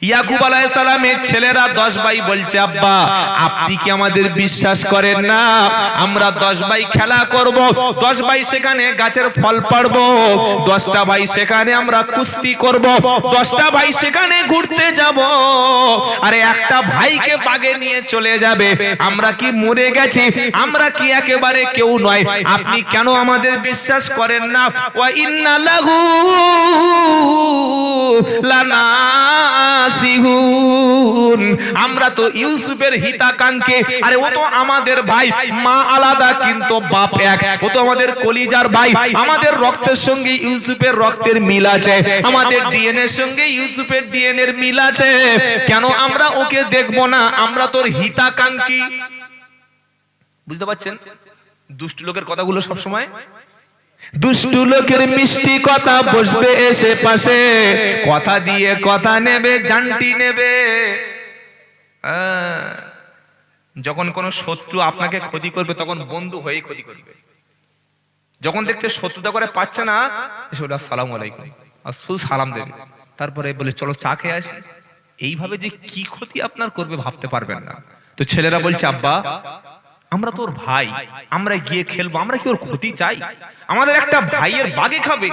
ইয়াকুব আলাইহিস সালামের ছেলেরা 10 ভাই বলছে আব্বা আপনি কি আমাদের বিশ্বাস করেন না? আমরা 10 ভাই খেলা করব, 10 ভাই সেখানে গাছের ফল পাড়বো, 10টা ভাই সেখানে আমরা কুস্তি করব, 10টা ভাই সেখানে ঘুরতে যাব, আরে একটা ভাইকে বাগে নিয়ে চলে যাবে, আমরা কি মরে গেছি? আমরা কি একেবারে কেউ নয়? আপনি কেন আমাদের বিশ্বাস করেন না? ওয়া ইন্না লাহু লানাসিহুন, আমরা তো ইউসুফের হিতাকাঙ্ক্ষী, আরে ও তো আমাদের ভাই, মা আলাদা কিন্তু বাপ এক, ও তো আমাদের কলিজার ভাই, আমাদের রক্তের সঙ্গে ইউসুফের রক্তের মিল আছে, আমাদের ডিএনএ এর সঙ্গে ইউসুফের ডিএনএ এর মিল আছে, কেন আমরা ওকে দেখব না? আমরা তোর হিতাকাঙ্ক্ষী। বুঝতে পারছেন দুষ্ট লোকের কথাগুলো সব সময়? দুষ্টু লোকের মিষ্টি কথা বসবে এসে পাশে, কথা দিয়ে কথা নেবে, জানটি নেবে। যখন কোন শত্রু আপনাকে ক্ষতি করবে তখন বন্ধু হয়েই ক্ষতি করবে। যখন দেখছে শত্রুতা করে পাচ্ছে না, এসে বলে আসসালামু আলাইকুম, আর শুধু সালাম দেবে, তারপরে বলে চলো চা খেয়ে আসি। এইভাবে যে কি ক্ষতি আপনার করবে ভাবতে পারবেন না। তো ছেলেরা বলছে আব্বা আমরা তোর ভাই, আমরা গিয়ে খেলবো, আমরা কি ওর ক্ষতি চাই? আমাদের একটা ভাইয়ের বাগে খাবে,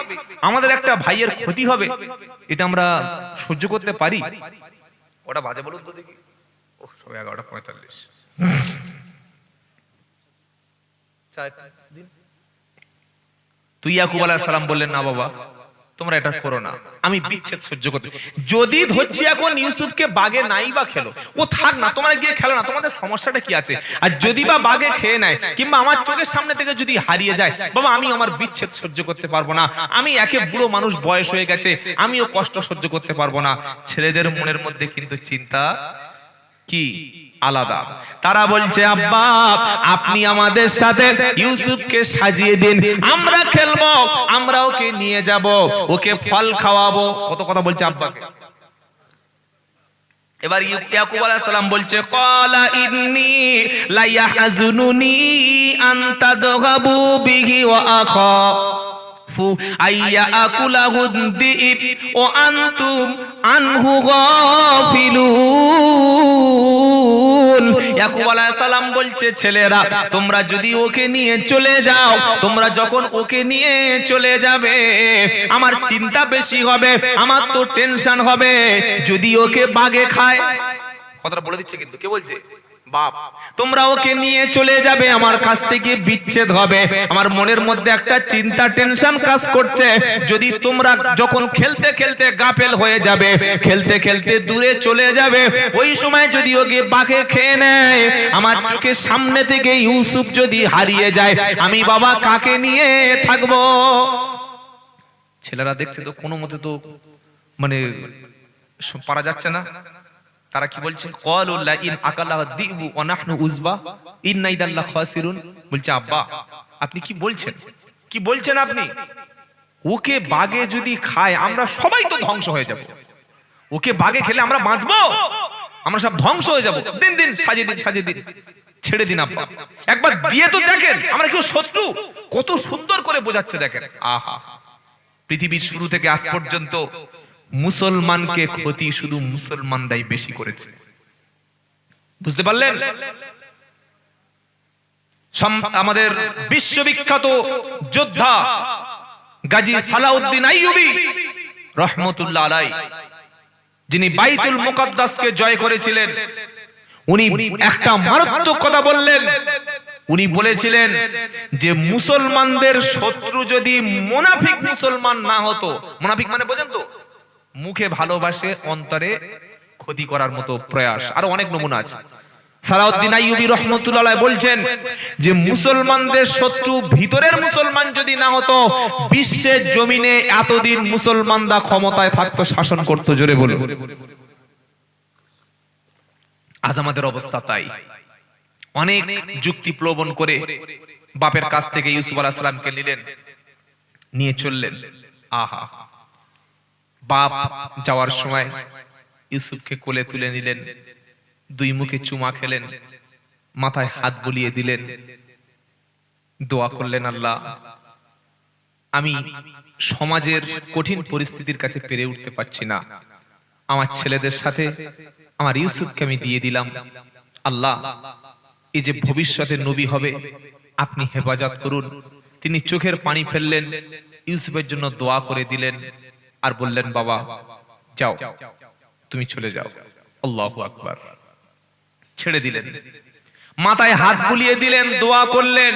আমাদের একটা ভাইয়ের ক্ষতি হবে, এটা আমরা সহ্য করতে পারি? ওটা বাজে বলুন তো দেখি। ও সব 11:45। তুই ইয়াকুব আলাইহিস সালাম বললেন না বাবা তোমরা এটা করো না, আমি বিচ্ছেদ সহ্য করতে। যদি ধরছি এখন ইউসুফকে বাগে নাই বা খেলো, ও থাক না, তোমরা গিয়ে খেলো না, তোমাদের সমস্যাটা কি আছে? আর যদি বা বাগে খেয়ে নেয় কিংবা আমার চোখের সামনে থেকে যদি হারিয়ে যায়, বাবা আমি আমার বিচ্ছেদ সহ্য করতে পারবো না, আমি একে বুড়ো মানুষ, বয়স হয়ে গেছে, আমিও কষ্ট সহ্য করতে পারবো না। ছেলেদের মনের মধ্যে কিন্তু চিন্তা কি আলাদা। তারা বলছে আব্বা আপনি আমাদের সাথে ইউসুফকে সাজিয়ে দিন, আমরা খেলবো, আমরা ওকে নিয়ে যাব, ওকে ফল খাওয়াবো। কত কথা বলছে আব্বাকে। এবার ইয়াকুব আলাইহিস সালাম বলছে ক্বালা ইন্নী লা ইয়াহজুনুনি আন তাদহাবু বিহি ওয়া আখা আইয়া আকুলাহুদ দিব ও আনতুম আনহু গাফিলুন। ইয়াকুব আলাইহিস সালাম বলছে, ছেলেরা তোমরা যদি ওকে নিয়ে চলে যাও, তোমরা যখন ওকে নিয়ে চলে যাবে আমার চিন্তা বেশি হবে, আমার তো টেনশন হবে যদি ওকে বাঘে খায়। কথাটা বলে দিচ্ছে কিন্তু, কে বলছে? বাপ। তোমরা ওকে নিয়ে চলে যাবে, আমার কাছ থেকে বিচ্ছেদ হবে, আমার মনের মধ্যে একটা চিন্তা টেনশন কাজ করছে। যদি তোমরা যখন খেলতে খেলতে গাফেল হয়ে যাবে, খেলতে খেলতে দূরে চলে যাবে, ওই সময় যদি ওকে বাঘে খেয়ে নেয়, আমার চোখের সামনে থেকে ইউসুফ যদি হারিয়ে যায়, আমি বাবা কাকে নিয়ে থাকবো? ছেলেরা দেখছে তো কোনো মতে তো মানে পারা যাচ্ছে না। তারা কি বলছে? ক্বালু লা ইন আকালাহু যিবু ওয়া নাহনু উযবা ইন্না ইদাল্লা খাসিরুন। বলছে আব্বা আপনি কি বলছেন, কি বলছেন আপনি? ওকে বাঘে যদি খায় আমরা সবাই তো ধ্বংস হয়ে যাব। ওকে বাঘে খেলে আমরা বাঁচবো? আমরা সব ধ্বংস হয়ে যাব। দিন দিন সাজিয়ে দিন, ছেড়ে দিন আব্বা, একবার দিয়ে তো দেখেন আমরা কেউ শত্রু। কত সুন্দর করে বোঝাচ্ছে দেখেন। আহা, পৃথিবীর শুরু থেকে আজ পর্যন্ত মুসলমানকে ক্ষতি শুধু মুসলমানরাই বেশি করেছে। বুঝতে পারলেন? আমাদের বিশ্ববিখ্যাত যোদ্ধা গাজী সালাউদ্দিন আইয়ুবী রহমতুল্লাহ আলাইহি, যিনি বাইতুল মুকাদ্দাসকে জয় করেছিলেন, উনি একটা মারাত্মক কথা বললেন। উনি বলেছিলেন যে মুসলমানদের শত্রু যদি মুনাফিক মুসলমান না হতো, মুনাফিক মানে বোঝেন তো, মুখে ভালোবাসে অন্তরে ক্ষতি করার মতো প্রয়াস, আরো অনেক নমুনা আছে। সালাউদ্দিন আইয়ুবী রহমতুল্লাহ আলাইহি বলছেন যে মুসলমানদের শত্রু ভিতরের মুসলমান যদি না হতো, বিশ্বের জমিনে এতদিন মুসলমানরা ক্ষমতায় থাকতো, শাসন করতো। জোরে বলুন। আজ আমাদের অবস্থা তাই। অনেক যুক্তি প্রলোভন করে বাপের কাছ থেকে ইউসুফ আলাইহিস সালামকে নিলেন, নিয়ে চললেন। আহা, বাপ যাওয়ার সময় ইউসুফকে কোলে তুলে নিলেন, দুই মুখে চুমা খেলেন, মাথায় হাত বুলিয়ে দিলেন, দোয়া করলেন, আল্লাহ আমি সমাজের কঠিন পরিস্থিতির কাছে পেরে উঠতে পারছি না, আমার ছেলেদের সাথে আমার ইউসুফকে আমি দিয়ে দিলাম। আল্লাহ এই যে ভবিষ্যতে নবী হবে আপনি হেফাজত করুন। তিনি চোখের পানি ফেললেন, ইউসুফের জন্য দোয়া করে দিলেন, আর বললেন বাবা যাও, তুমি চলে যাও। আল্লাহু আকবার। ছেড়ে দিলেন, মাথায় হাত বুলিয়ে দিলেন, দোয়া করলেন,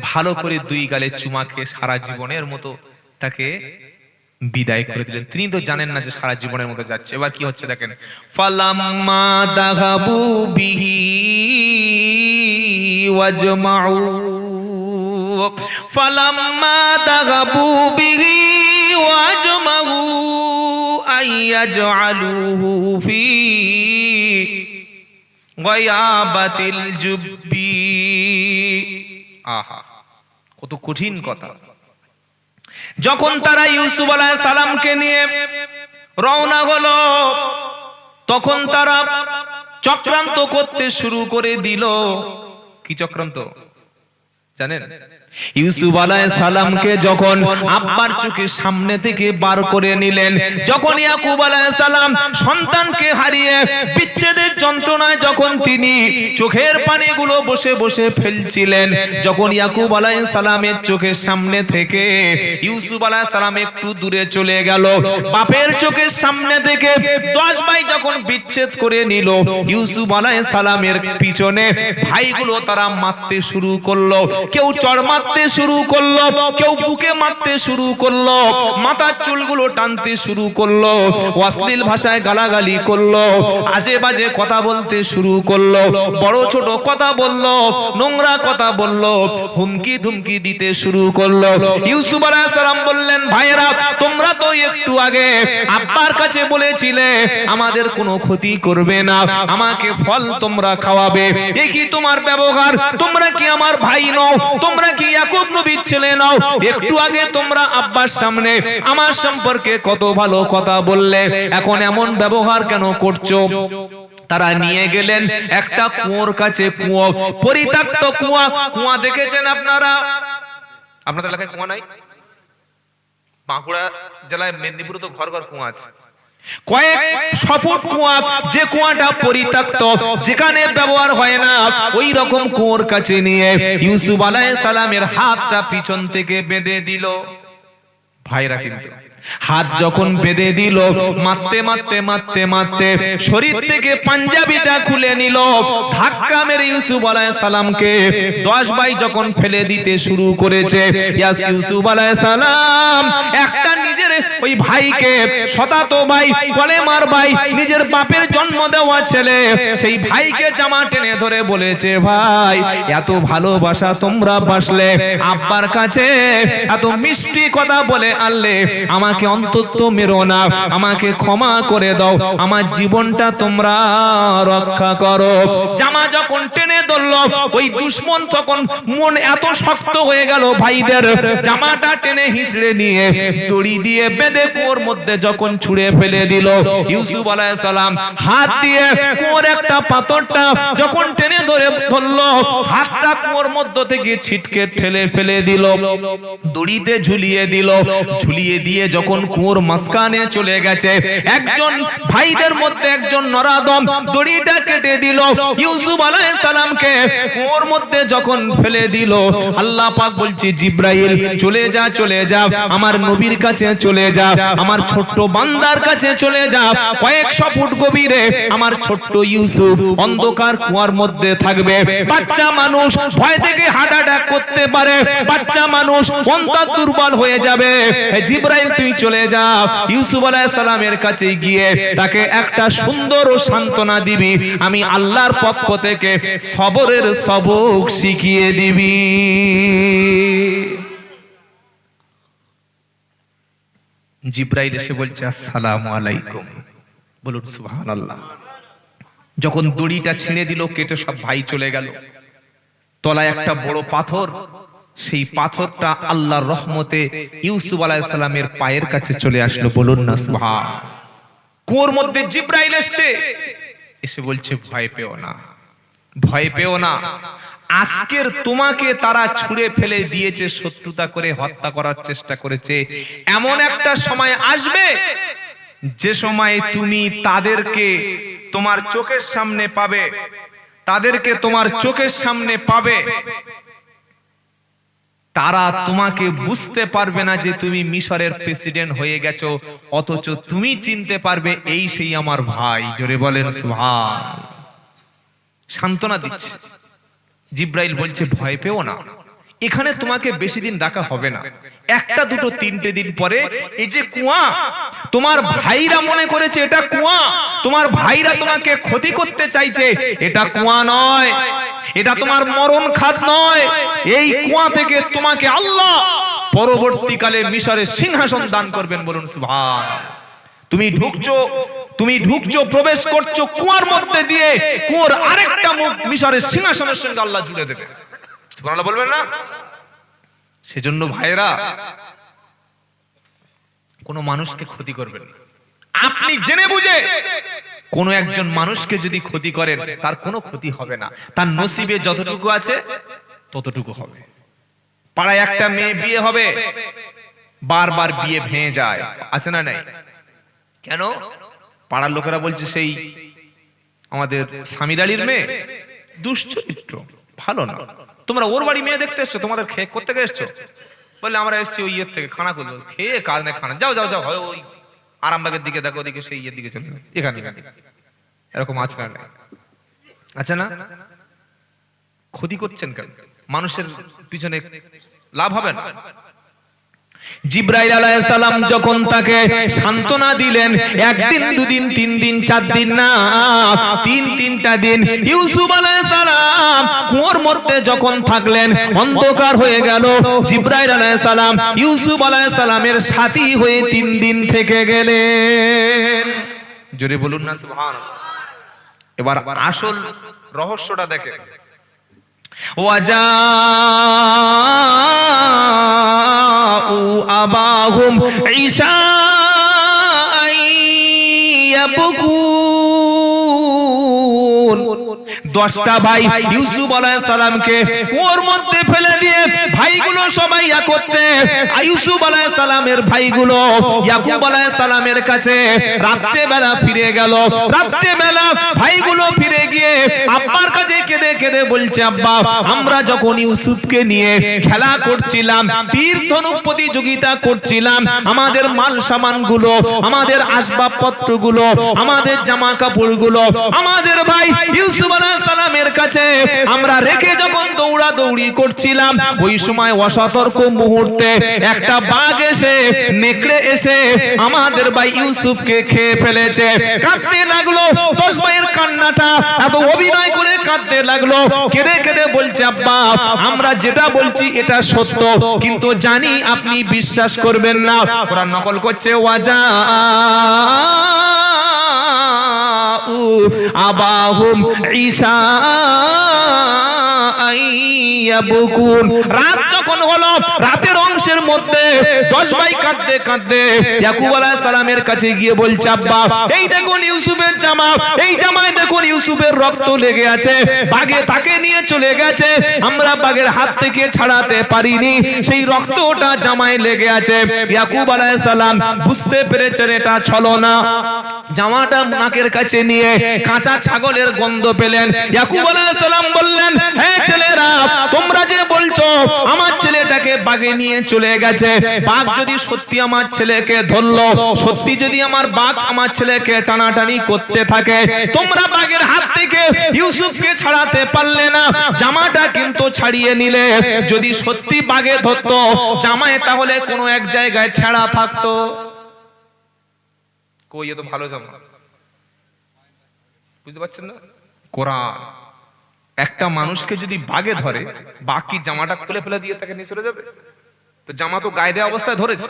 ভালো করে দুই গালে চুমা খেয়ে সারা জীবনের মতো তাকে বিদায় করে দিলেন। তিনি তো জানেন না যে সারা জীবনের মতো যাচ্ছে। এবার কি হচ্ছে দেখেন, ফালাম্মা দাগাবু বিহি ওয়াজমাউ, ফালাম্মা দাগাবু বিহি ওয়াজমাউ আইয়াজআলুহু ফি গায়াবাতিল জুব্বি। আহা, কত কঠিন কথা। যখন তারা ইউসুফ আলাইহিস সালামকে নিয়ে রওনা হলো, তখন তারা চক্রান্ত করতে শুরু করে দিল। কি চক্রান্ত জানেন? ইউসুফ আলাইহিস সালামকে যখন আব্বার চোখের সামনে থেকে বার করে নিলেন, যখন ইয়াকুব আলাইহিস সালাম সন্তানকে হারিয়ে বিচ্ছেদের যন্ত্রণায় যখন তিনি চোখের পানিগুলো বসে বসে ফেলছিলেন, যখন ইয়াকুব আলাইহিস সালামের চোখের সামনে থেকে ইউসুফ আলাইহিস সালাম একটু দূরে চলে গেল, বাপের চোখের সামনে থেকে 10 ভাই যখন বিচ্ছেদ করে নিল, ইউসুফ আলাইহিস সালামের পিছনে ভাইগুলো তারা মারতে শুরু করলো। কেউ চড় মারতে শুরু করলো, কেউ বুকে মারতে শুরু করলো, মাথার চুলগুলো টানতে শুরু করলো, অশ্লীল ভাষায় গালাগালি করলো, আজে বাজে কথা বলতে শুরু করলো, বড় ছোট কথা বললো, নোংরা কথা বললো, হুমকি ধুমকি দিতে শুরু করলো। ইউসুফ আলাইহিস সালাম বললেন, ভাইরা তোমরা তো একটু আগে আব্বার কাছে বলেছিলে আমাদের কোনো ক্ষতি করবে না, আমাকে ফল তোমরা খাওয়াবে, এ কি তোমার ব্যবহার? তোমরা কি আমার ভাই নও? তোমরা কি ইয়াকুব নবীর ছেলে নও? একটু আগে তোমরা আব্বার সামনে আমার সম্পর্কে কত ভালো কথা বললে, এখন এমন ব্যবহার কেন করছো? তারা নিয়ে গেলেন একটা কুয়োর কাছে, কুয়ো, পরিত্যক্ত কুয়া। কুয়া দেখেছেন আপনারা? আপনাদের এলাকায় কুয়া নাই? বাঁকুড়া জেলায় মেদিনীপুরে তো ঘর ঘর কুয়া আছে। কয়েক ফুট কুয়া, যে কুয়াটা পরিত্যক্ত, যেখানে ব্যবহার হয় না, ওই রকম কুয়োর কাছে নিয়ে ইউসুফ আলাইহিস সালামের হাতটা পিছন থেকে বেঁধে দিল। ভাইরা কিন্তু হাত যখন বেঁধে দিল, মারতে মারতে মারতে মারতে শরীর থেকে পাঞ্জাবিটা খুলে নিল, ধাক্কা মেরে ইউসুফ আলাইহিস সালামকে 10 ভাই যখন ফেলে দিতে শুরু করেছে, ইউসুফ আলাইহিস সালাম একটা নিজের ওই ভাইকে, শতাতো ভাই, কলেমার ভাই, নিজের বাপের জন্ম দেওয়া ছেলে, সেই ভাইকে জামা টেনে ধরে বলেছে, ভাই এত ভালোবাসা তোমরা বাসলে, আব্বার কাছে এত মিষ্টি কথা বলে আনলে, আমাকে অন্তত মেরো না, আমাকে ক্ষমা করে দাও, আমার জীবনটা তোমরা রক্ষা করো। জামা যখন টেনে ধরলো, ওই দুশমন তখন মন এত শক্ত হয়ে গেল ভাইদের, জামাটা টেনে হিঁচড়ে নিয়ে দড়ি দিয়ে বেঁধে কুয়োর মধ্যে যখন ছুঁড়ে ফেলে দিল, ইউসুফ আলাইহিস সালাম হাত দিয়ে কুয়োর একটা পাথরটা যখন টেনে ধরলো, হাতটা কুয়োর মধ্য থেকে ছিটকে ঠেলে ফেলে দিল, দড়িতে ঝুলিয়ে দিল, ঝুলিয়ে দিয়ে যখন কুয়োর মাঝখানে চলে গেছে, একজন ভাইদের মধ্যে একজন নরাদম দড়িটা কেটে দিল, ইউসুফ আলাইহিস সালামকে কুয়োর মধ্যে যখন ফেলে দিল, আল্লাহ পাক বলছে, জিবরাইল চলে যা, চলে যা, আমার নবীর কাছে চলে যা, আমার ছোট্ট বান্দার কাছে চলে যা, কয়েকশো ফুট গভীরে আমার ছোট্ট ইউসুফ অন্ধকার কুয়ার মধ্যে থাকবে, বাচ্চা মানুষ ভয় থেকে হার্ট অ্যাটাক করতে পারে, বাচ্চা মানুষ অন্তর দুর্বল হয়ে যাবে, জিবরাইল তুই চলে যা, ইউসুফ আলাইহিস সালামের কাছে গিয়ে তাকে একটা সুন্দর ও সান্ত্বনা দিবি, আমি আল্লাহর পক্ষ থেকে সবরের সবক শিখিয়ে দিবি। জিবরাইল এসে বলছে, আসসালামু আলাইকুম, বলুন সুবহানাল্লাহ। যখন দড়িটা ছিঁড়ে দিল, কেটে সব ভাই চলে গেল, তলায় একটা বড় পাথর, সেই পাথরটা আল্লাহর রহমতে ইউসুফ আলাইহিস সালামের পায়ের কাছে চলে আসলো, বলুন না সুবহান। কুয়োর মধ্যে জিবরাইল এসেছে, এসে বলছে, ভয় পেও না, ভয় পেও না, আজকের তোমাকে তারা ছুঁড়ে ফেলে দিয়েছে, শত্রুতা করে হত্যা করার চেষ্টা করেছে, এমন একটা সময় আসবে যে সময় তুমি তাদেরকে তোমার চোখের সামনে পাবে, তাদেরকে তোমার চোখের সামনে পাবে, তারা তোমাকে বুঝতে পারবে না যে তুমি মিশরের প্রেসিডেন্ট হয়ে গেছো, অথচ তুমি চিনতে পারবে এই সেই আমার ভাই। জোরে বলেন সুবহান। সান্ত্বনা দিচ্ছে। জিবরাইল বলছে, ভয় পেও না, এখানে তোমাকে বেশি দিন রাখা হবে না, একটা দুটো তিনটে দিন পরে এই যে কুয়া, তোমার ভাইরা মনে করেছে এটা কুয়া, তোমার ভাইরা তোমাকে ক্ষতি করতে চাইছে, এটা কুয়া নয়, এটা তোমার মরণ খাত নয়, এই কুয়া থেকে তোমাকে আল্লাহ পরবর্তীকালে মিশরের সিংহাসন দান করবেন, বলুন সুবহান। তুমি ঢুকছো, প্রবেশ করছো কুয়ার মধ্যে দিয়ে, কুয়ার আরেকটা মুখ মিশরের সিংহাসনের সঙ্গে আল্লাহ জুড়ে দেবে, সুবহানাল্লাহ বলবেন না? সেজন্য ভাইরা, কোন মানুষকে ক্ষতি করবেন না, আপনি জেনে বুঝে কোন একজন মানুষকে যদি ক্ষতি করেন, তার কোনো ক্ষতি হবে না, তার নসিবে যতটুকু আছে ততটুকু হবে। পাড়ায় একটা মেয়ে বিয়ে হবে, বারবার বিয়ে ভেঙে যায়, আছে না নাই? কেন? পাড়ার লোকেরা বলছে সেই আমাদের স্বামীর আলীর মেয়ে দুশ্চরিত্র, ভালো না, তোমরা ওর বাড়ি মেয়ে দেখতে এসছো, তোমাদের খেয়ে করতে এসছো? বললে আমরা এসছি ওই ইয়ের থেকে, খানা করবো, খেয়ে কাজ নেই, খানা, যাও যাও যাও, ওই আরামবাগের দিকে দেখো, ওদিকে সেই ইয়ের দিকে চলে যাবে, এখানে এরকম আছে না? আচ্ছা না, ক্ষতি করছেন কেন? মানুষের পিছনে লাভ হবে না? জিবরাইল আলাইহিস সালাম যখন তাকে সান্ত্বনা দিলেন, একদিন দুদিন তিন দিন চার দিন না, তিনটা দিন ইউসুফ আলাইহিস সালাম কুয়োর মধ্যে যখন থাকলেন, অন্ধকার হয়ে গেল, জিবরাইল আলাইহিস সালাম ইউসুফ আলাইহিস সালামের সাথী হয়ে 3 দিন থেকে গেলেন। জোরে বলুন না সুবহানাল্লাহ। এবার আসল রহস্যটা দেখেন। আবাহুম ঈশা'আন ইয়াবকুন, 10টা ভাই ইউসুফ আলাইহিস সালামকে কুয়োর মধ্যে ফেলে দিয়ে ভাইগুলো সবাই একত্রে ইউসুফ আলাইহিস সালামের ভাইগুলো ইয়াকুব আলাইহিস সালামের কাছে রাত্রে বেলা ফিরে গেল। রাত্রে বেলা ভাইগুলো ফিরে গিয়ে আব্বার কাছে কেঁদে কেঁদে বলছে, আব্বা আমরা যখন ইউসুফকে নিয়ে খেলা করছিলাম, তীর ধনুক প্রতিযোগিতা করছিলাম, আমাদের মাল সামানগুলো, আমাদের আসবাবপত্রগুলো, আমাদের জামা কাপড়গুলো আমাদের ভাই ইউসুফ আলাইহিস সালামের কাছে আমরা রেখে যখন দৌড়াদৌড়ি করছিলাম, ওই সময় অসতর্ক মুহূর্তে একটা বাঘ এসে নেকড়ে এসে আমাদের ভাই ইউসুফকে খেয়ে ফেলেছে। কাঁদতে লাগলো, 10 ভাইয়ের কান্নাটা এত অভিনয় করে কাঁদতে লাগলো, কেঁদে কেঁদে বলছে, আব্বা আমরা যেটা বলছি এটা সত্য, কিন্তু জানি আপনি বিশ্বাস করবেন না। কোরআন নকল করছে, ওয়াজা আবাহুম ঈসা আইয়াবকুন। রাত যখন হলো, রাতের অংশের মধ্যে 10 ভাই কাঁদতে কাঁদতে ইয়াকুব আলাইহিস সালামের কাছে গিয়ে বলছে, আব্বা এই দেখুন ইউসুফের জামা, এই জামায় দেখুন ইউসুফের রক্ত লেগে আছে, বাঘে তাকে নিয়ে চলে গেছে, আমরা বাঘের হাত থেকে ছাড়াতে পারিনি, সেই রক্তটা জামায় লেগে আছে। ইয়াকুব আলাইহিস সালাম বুঝতে পেরেছেন এটা ছলনা। জামাটা নাকের কাছে নিয়ে কাঁচা ছাগলের গন্ধ পেলেন। ইয়াকুব আলাইহিস সালাম বললেন, হে ছেলেরা, তোমরা যে বলছো আমার ছেলেটাকে বাঘে নিয়ে চলে গেছে, বাঘ যদি সত্যি আমার ছেলেকে ধরলো, সত্যি যদি আমার বাঘ আমার ছেলেকে টানাটানি করতে থাকে, তোমরা বাঘের হাত থেকে ইউসুফকে ছাড়াতে পারলে না, জামাটা কিন্তু ছাড়িয়ে নিলে, যদি সত্যি বাঘে ধরতো জামায় তাহলে কোনো এক জায়গায় ছেঁড়া থাকতো। কই এ তো ভালো জামা, বুঝতে পারছেন না? কোরআন একটা মানুষকে যদি বাঘে ধরে, বাকি জামাটা খুলে ফেলে দিয়ে তাকে নিয়ে চলে যাবে? তো জামা তো গায়ে দেওয়া অবস্থায় ধরেছে।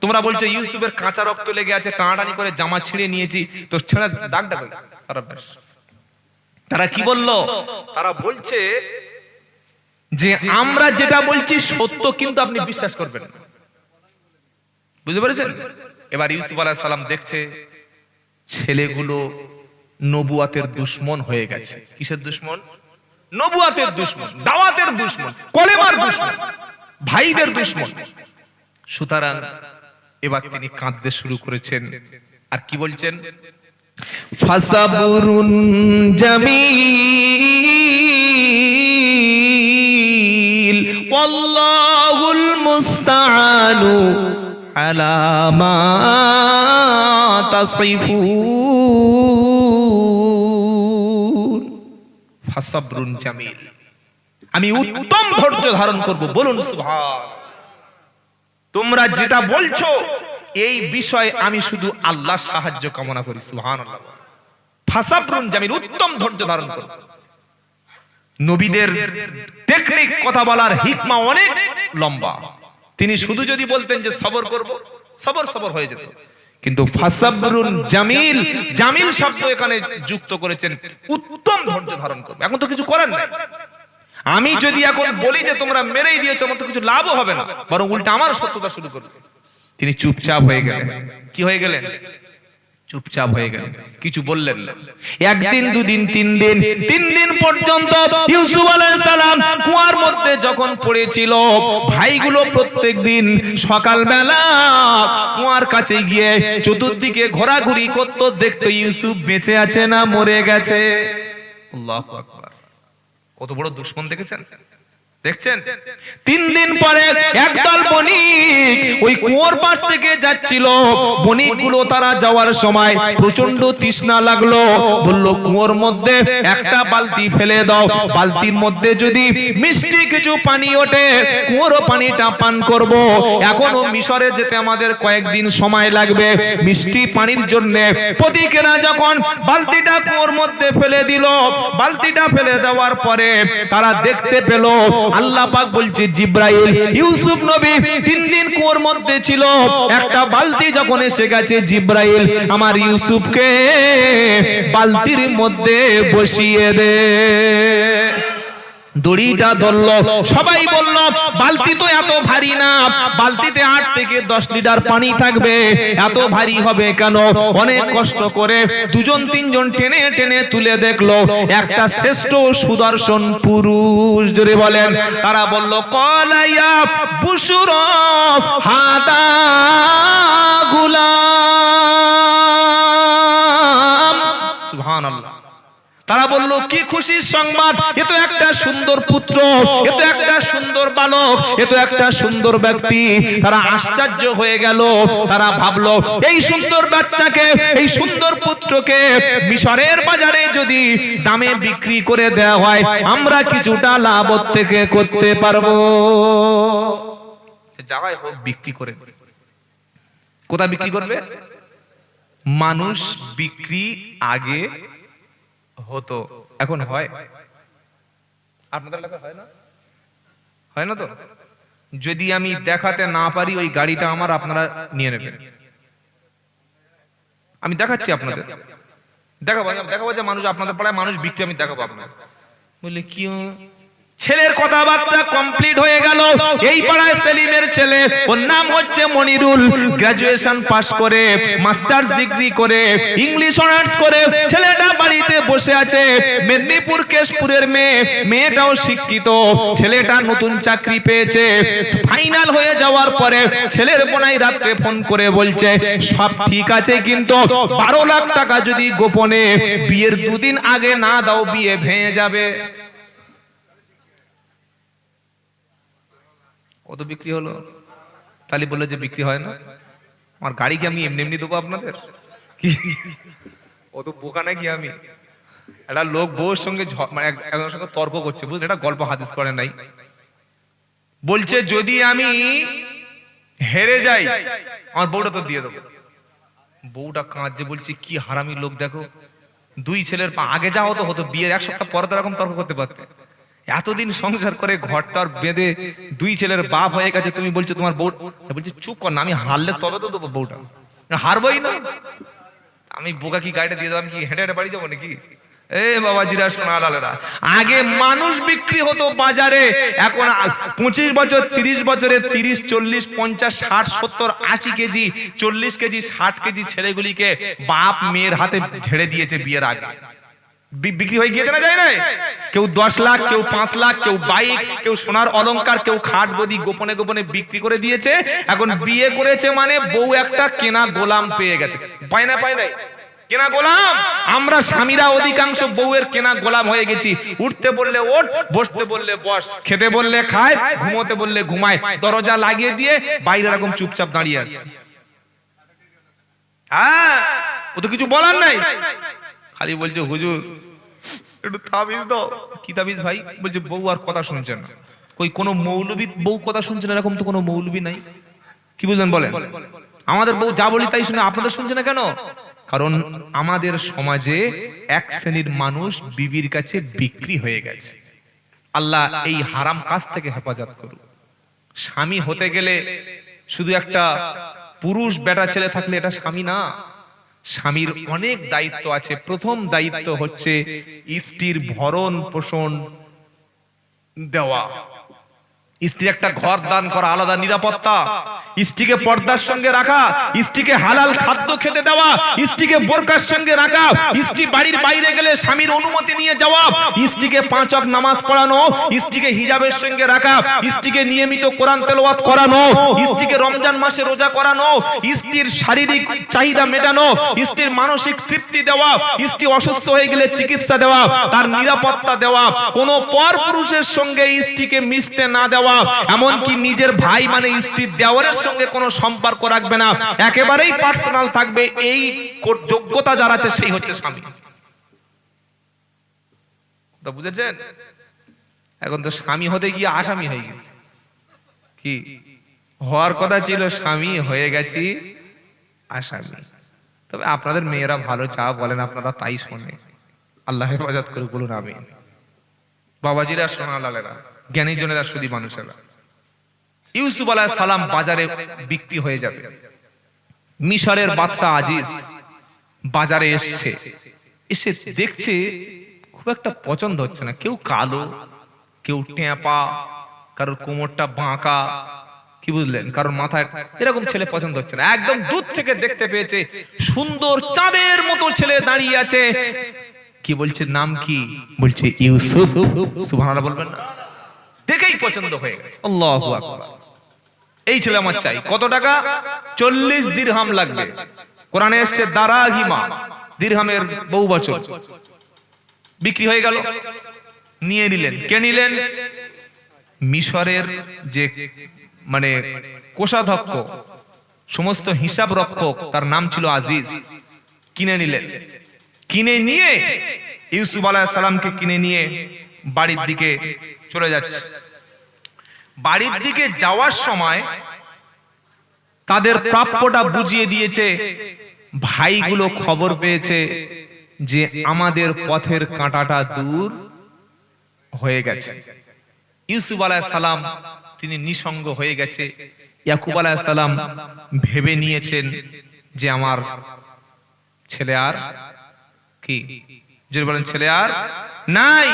তোমরা বলছো ইউসুফের কাঁচা রক্ত লেগে আছে, টানাটানি করে জামা ছিঁড়ে নিয়েছি, তো ছেঁড়া দাগটা কই? তারা কি বললো? তারা বলছে যে আমরা যেটা বলছি সত্য, কিন্তু আপনি বিশ্বাস করবেন না। বুঝতে পেরেছেন? এবার ইউসুফ আলাইহিস সালাম দেখছে ছেলেগুলো নবুয়াতের দুশমন হয়ে গেছে। কিসের দুশমন? নবুয়াতের দুশমন, দাওয়াতের দুশমন, কলেমার দুশমন, ভাইদের দুশমন। সুতরাং এবার তিনি কাঁদতে শুরু করেছেন। আর কি বলছেন? ফাসাবুরুন জামিল ওয়াল্লাহুল মুস্তাআনু আলা মা তাসিফুন। ফাসাবরুন জামিল, আমি উত্তম ধৈর্য ধারণ করব। বলুন সুবহান। তোমরা যেটা বলছো এই বিষয়ে আমি শুধু আল্লাহর সাহায্য কামনা করি। সুবহানাল্লাহ। ফাসাবরুন জামিল, উত্তম ধৈর্য ধারণ করব। নবীদের টেকনিক, কথা বলার হিকমা অনেক লম্বা। তিনি শুধু যদি বলতেন যে সবর করব, সবর সবর হয়ে যেত। কিন্তু ফাসাবরুন জামিল, জামিল শব্দ এখানে যুক্ত করেছেন উত্তম ধৈর্য ধারণ করবে। এখন তো কিছু করার নাই। আমি যদি এখন বলি যে তোমরা মেরেই দিয়েছো, আমার তো কিছু লাভও হবে না, বরং উল্টা আমার সত্যতা শুরু করবে। তিনি চুপচাপ হয়ে গেলেন। কি হয়ে গেলেন? চুপচাপ হয়ে গেলেন, কিছু বললেন না। একদিন, দুদিন, 3 দিন, 3 দিন পর্যন্ত ইউসুফ আলাইহিস সালাম কুয়ার মধ্যে যখন পড়েছিল, ভাইগুলো প্রত্যেকদিন সকালবেলা কুয়ার কাছে গিয়ে চতুর্দিকে ঘোরাঘুরি করত, দেখতো ইউসুফ বেঁচে আছে না মরে গেছে। আল্লাহু আকবার। কত বড় দুশমন দেখেছেন? দেখছেন? 3 দিন পরে একদল বণিক ওই কুয়োর পাশ থেকে যাচ্ছিল। বণিকগুলো তারা যাওয়ার সময় প্রচন্ড তৃষ্ণা লাগলো, বলল কুয়োর মধ্যে একটা বালতি ফেলে দাও, বালতির মধ্যে যদি মিষ্টি কিছু পানি ওঠে কুয়োর পানিটা পান করব। এখনো মিশরে যেতে আমাদের কয়েকদিন সময় লাগবে মিষ্টি পানির জন্য। প্রতীকেরা যখন বালতিটা কুয়োর মধ্যে ফেলে দিল, বালতিটা ফেলে দেওয়ার পরে তারা দেখতে পেল আল্লাহ পাক বলছে, জিব্রাইল, ইউসুফ নবী 3 দিন কুয়োর মধ্যে ছিল, একটা বালতি যখন এসে গেছে, জিব্রাইল আমার ইউসুফকে বালতির মধ্যে বসিয়ে দে। দড়িটা ধরলো, সবাই বলল বালতি তো এত ভারী না, বালতিতে 8 থেকে 10 লিটার পানি থাকবে, এত ভারী হবে কেন? অনেক কষ্ট করে 2-3 জন টেনে টেনে তুলে দেখলো একটা শ্রেষ্ঠ সুদর্শন পুরুষ, জোরে বলেন। তারা বলল কলাইয়া বুশুর হাদা গুলাম, সুবহানাল্লাহ। তারা বলল কি খুশির সংবাদ, এ তো একটা সুন্দর পুত্র, এ তো একটা সুন্দর বালক, এ তো একটা সুন্দর ব্যক্তি। তারা আশ্চর্য হয়ে গেল, তারা ভাবলো এই সুন্দর বাচ্চাকে, এই সুন্দর পুত্রকে মিশরের বাজারে যদি দামে বিক্রি করে দেওয়া হয়, আমরা কিছুটা লাভ থেকে করতে পারবো। জায়গায় হোক বিক্রি করে। কোথায় বিক্রি করবে? মানুষ বিক্রি আগে হতো, এখন হয়? আপনাদের এলাকায় হয় না? হয় না তো? যদি আমি দেখাতে না পারি ওই গাড়িটা আমার, আপনারা নিয়ে নেবেন। আমি দেখাচ্ছি আপনাদের, দেখাবো যে মানুষ, আপনাদের পাড়ায় মানুষ বিক্রি, আমি দেখাবো আপনাদের। বললে কি ছেলের কথাবার্তা কমপ্লিট হয়ে গেল। এই পাড়ায় সেলিমের ছেলে, ওর নাম হচ্ছে মনিরুল, গ্রাজুয়েশন পাস করে, মাস্টার্স ডিগ্রি করে, ইংলিশ অনার্স করে ছেলেটা বাড়িতে বসে আছে। মেদিনীপুর কেশপুরের মেয়ে, মেয়েটাও শিক্ষিত, ছেলেটা নতুন চাকরি পেয়েছে। ফাইনাল হয়ে যাওয়ার পরে ছেলের বোনাই রাত্রে ফোন করে বলছে সব ঠিক আছে, কিন্তু 12 লাখ টাকা যদি গোপনে বিয়ের 2 দিন আগে না দাও বিয়ে ভেঙে যাবে। কত বিক্রি হলো? তাহলে বললো যে বিক্রি হয় না। আমার গাড়ি কি আমি এমনি এমনি দেবো আপনাদের? কি অত বোকা নাকি আমি? একটা লোক বউর সঙ্গে মানে একজনের সঙ্গে তর্ক করছে, বুঝলেন? এটা গল্প হাদিস করে নাই। বলছে যদি আমি হেরে যাই আমার বউটা তো দিয়ে দেবো। বউটা কাঁদছে, বলছে কি হারামি লোক দেখো, 2 ছেলের আগে যাও তো হতো, বিয়ের 1 সপ্তাহ পরে তো এরকম তর্ক করতে পারতে। এতদিন সংসার করে ঘরটার বেঁধে 2 ছেলের বাপ হয়ে গেছে, তুমি বলছো তোমার বউ। বলছে চুপ কর না, আমি হারলে তবে তো দেবো বউটা, হারবই না। আমি বোকা কি গাড়িটা দিয়ে দেবো? আমি কি হেঁটে হেঁটে বাড়ি যাবো নাকি? এ বাবাজিরা সোনালালেরা, আগে মানুষ বিক্রি হতো বাজারে, এখন 25 বছর 30 বছরে 30, 40, 50, 60, 70, 80 কেজি, 40 কেজি, 60 কেজি ছেলেগুলিকে বাপ মেয়ের হাতে ছেড়ে দিয়েছে বিয়ের আগে। বিক্রি হয়ে গিয়েছে না, যায় না? কেউ 10 লাখ, কেউ 5 লাখ, কেউ বাইক, কেউ সোনার অলংকার, কেউ খাট গদি গোপনে গোপনে বিক্রি করে দিয়েছে। এখন বিয়ে করেছে মানে বউ একটা কেনা গোলাম পেয়ে গেছে। পায় না? পায় নাই? কেনা গোলাম। আমরা স্বামীরা অধিকাংশ বউয়ের কেনা গোলাম হয়ে গেছি। উঠতে বললে ওঠ, বসতে বললে বস, খেতে বললে খায়, ঘুমোতে বললে ঘুমায়, দরজা লাগিয়ে দিয়ে বাইরে এরকম চুপচাপ দাঁড়িয়ে আছে। হ্যাঁ, ও তো কিছু বলার নাই, খালি বলছে হুজুর একটু তাবিজ দাও। কি তাবিজ ভাই? বলছে বউ আর কথা শুনছে না। কই কোনো মৌলবী বউ কথা শুনছে না? এরকম তো কোনো মৌলবী নাই। কি বুঝলেন বলেন? আমাদের বউ যা বলি তাই শুনে, আপনাদের শুনছে না কেন? কারণ আমাদের সমাজে এক শ্রেণীর মানুষ বিবির কাছে বিক্রি হয়ে গেছে। আল্লাহ এই হারাম কাজ থেকে হেফাজত করুন। স্বামী হতে গেলে শুধু একটা পুরুষ বেটা ছেলে থাকলে এটা স্বামী না, স্বামীর অনেক দায়িত্ব আছে। প্রথম দায়িত্ব হচ্ছে স্ত্রীর ভরণ পোষণ দেওয়া, স্ত্রীর একটা ঘর দান করা, আলাদা নিরাপত্তা, স্ত্রীকে পর্দার সঙ্গে রাখা, স্ত্রীকে হালাল খাদ্য খেতে দেওয়া, স্ত্রীকে বোরকার সঙ্গে রাখা, স্ত্রী বাড়ির বাইরে গেলে স্বামীর অনুমতি নিয়ে যাওয়া, স্ত্রীকে 5 ওয়াক্ত নামাজ পড়ানো, স্ত্রীকে হিজাবের সঙ্গে রাখা, স্ত্রীকে নিয়মিত কোরআন তেলাওয়াত করানো, স্ত্রীকে রমজান মাসে রোজা করানো, স্ত্রীর শারীরিক চাহিদা মেটানো, স্ত্রীর মানসিক তৃপ্তি দেওয়া, স্ত্রী অসুস্থ হয়ে গেলে চিকিৎসা দেওয়া, তার নিরাপত্তা দেওয়া, কোনো পর পুরুষের সঙ্গে স্ত্রীকে মিশতে না দেওয়া, এমনকি নিজের ভাই মানে স্ত্রীর দেওরের সঙ্গে কোনো সম্পর্ক রাখবে না, একেবারেই পার্সোনাল থাকবে। এই যোগ্যতা যার আছে সেই হচ্ছে স্বামী। তো বুঝেছেন? এখন তো স্বামী হতে গিয়ে আসামি হয়ে গেছে। কি হওয়ার কথা ছিল? স্বামী হয়ে গেছি আসামি। তবে আপনাদের মেয়েরা ভালো, যা বলেন আপনারা তাই শোনে। আল্লাহ হেফাজত করে, বলুন আমিন। বাবাজিরা, সোনালালেরা, জ্ঞানী জনেরা, শুধু মানুষেরা, ইউসুফ আলাইহিস সালাম বাজারে বিক্রি হয়ে যাবে। মিশরের বাদশা আজিজ বাজারে এসে দেখছে খুব একটা পছন্দ হচ্ছে না। কেউ কালো, কেউ টেপা, কারোর কোমরটা বাঁকা, কি বুঝলেন, কারোর মাথায়, এরকম ছেলে পছন্দ হচ্ছে না। একদম দূর থেকে দেখতে পেয়েছে সুন্দর চাঁদের মতো ছেলে দাঁড়িয়ে আছে, কি বলছে, নাম কি, বলছে ইউসুফ। সুবহানাল্লাহ বলবেন না? দেখেই পছন্দ হয়ে গেছে। আল্লাহু আকবার। এই ছেলে আমার চাই। কত টাকা? 40 দিরহাম লাগবে। কোরআনে এসেছে দারাহিমা, দিরহামের বহু বছর। বিক্রি হয়ে গেল, নিয়ে নিলেন। কে নিলেন? মিশরের যে মানে কোষাধ্যক্ষ, সমস্ত হিসাব রক্ষক, তার নাম ছিল আজিজ। কিনে নিলেন। কিনে নিয়ে ইউসুফ আলাইহিস সালামকে কিনে নিয়ে বাড়ির দিকে চলে যাচ্ছে। বাড়ির দিকে যাওয়ার সময় তাদের প্রাপ্যটা বুঝিয়ে দিয়েছে। ভাইগুলো খবর পেয়েছে যে আমাদের পথের কাঁটাটা দূর হয়ে গেছে। ইউসুফ আলাইহিস সালাম তিনি নিঃসঙ্গ হয়ে গেছে। ইয়াকুব আলাইহিস সালাম ভেবে নিয়েছেন যে আমার ছেলে আর কি, যদি বলেন ছেলে আর নাই,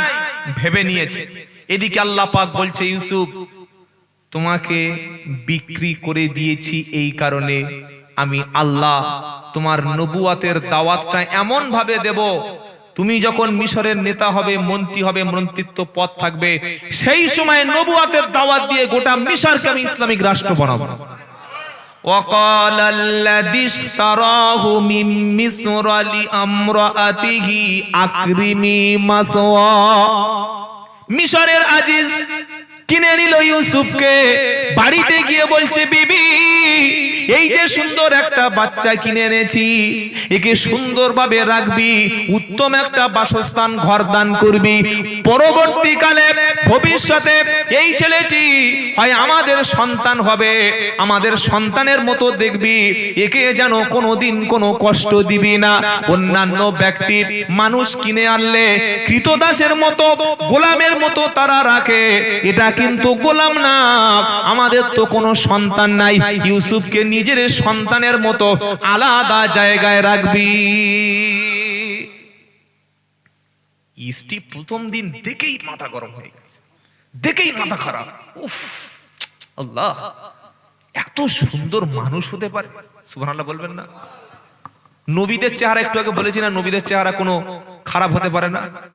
ভেবে নিয়েছে। এদিকে আল্লাহ পাক বলছে, ইউসুফ তোমাকে বিক্রি করে দিয়েছি এই কারণে আমি আল্লাহ তোমার নবুয়াতের দাওয়াতটা এমন ভাবে দেব, তুমি যখন মিশরের নেতা হবে, মন্ত্রী হবে, মন্ত্রিত্ব পদ থাকবে, সেই সময় নবুয়াতের দাওয়াত দিয়ে গোটা মিশরকে আমি ইসলামিক রাষ্ট্র বানাবো। وقال الذي اشتراه من مصر لامرأته أكرمي مثواه। মিশরের আজিজ কিনে নিল ইউসুফকে। বাড়িতে গিয়ে বলছে, বিবি এই যে সুন্দর একটা বাচ্চা কিনে এনেছি, একে সুন্দরভাবে রাখবি, উত্তম একটা বাসস্থান ঘর দান করবি। পরবর্তীকালে ভবিষ্যতে এই ছেলেটি হয় আমাদের সন্তান হবে, আমাদের সন্তানের মতো দেখবি, একে যেন কোনোদিন কোনো কষ্ট দিবি না। অন্যান্য ব্যক্তি মানুষ কিনে আনলে কৃতদাসের মতো, গোলামের মতো তারা রাখে, এটা কিন্তু গোলাম না। আমাদের তো কোনো সন্তান নাই, ইউসুফকে নিজের সন্তানের মতো আলাদা জায়গায় রাখবি। স্ত্রী প্রথম দিন দেখেই মাথা গরম হয়ে গেছে, দেখেই মাথা খারাপ। উফ, আল্লাহ, এত সুন্দর মানুষ হতে পারে? সুবহানাল্লাহ বলবেন না? নবীদের চেহারা, একটু আগে বলেছি না, নবীদের চেহারা কোনো খারাপ হতে পারে না।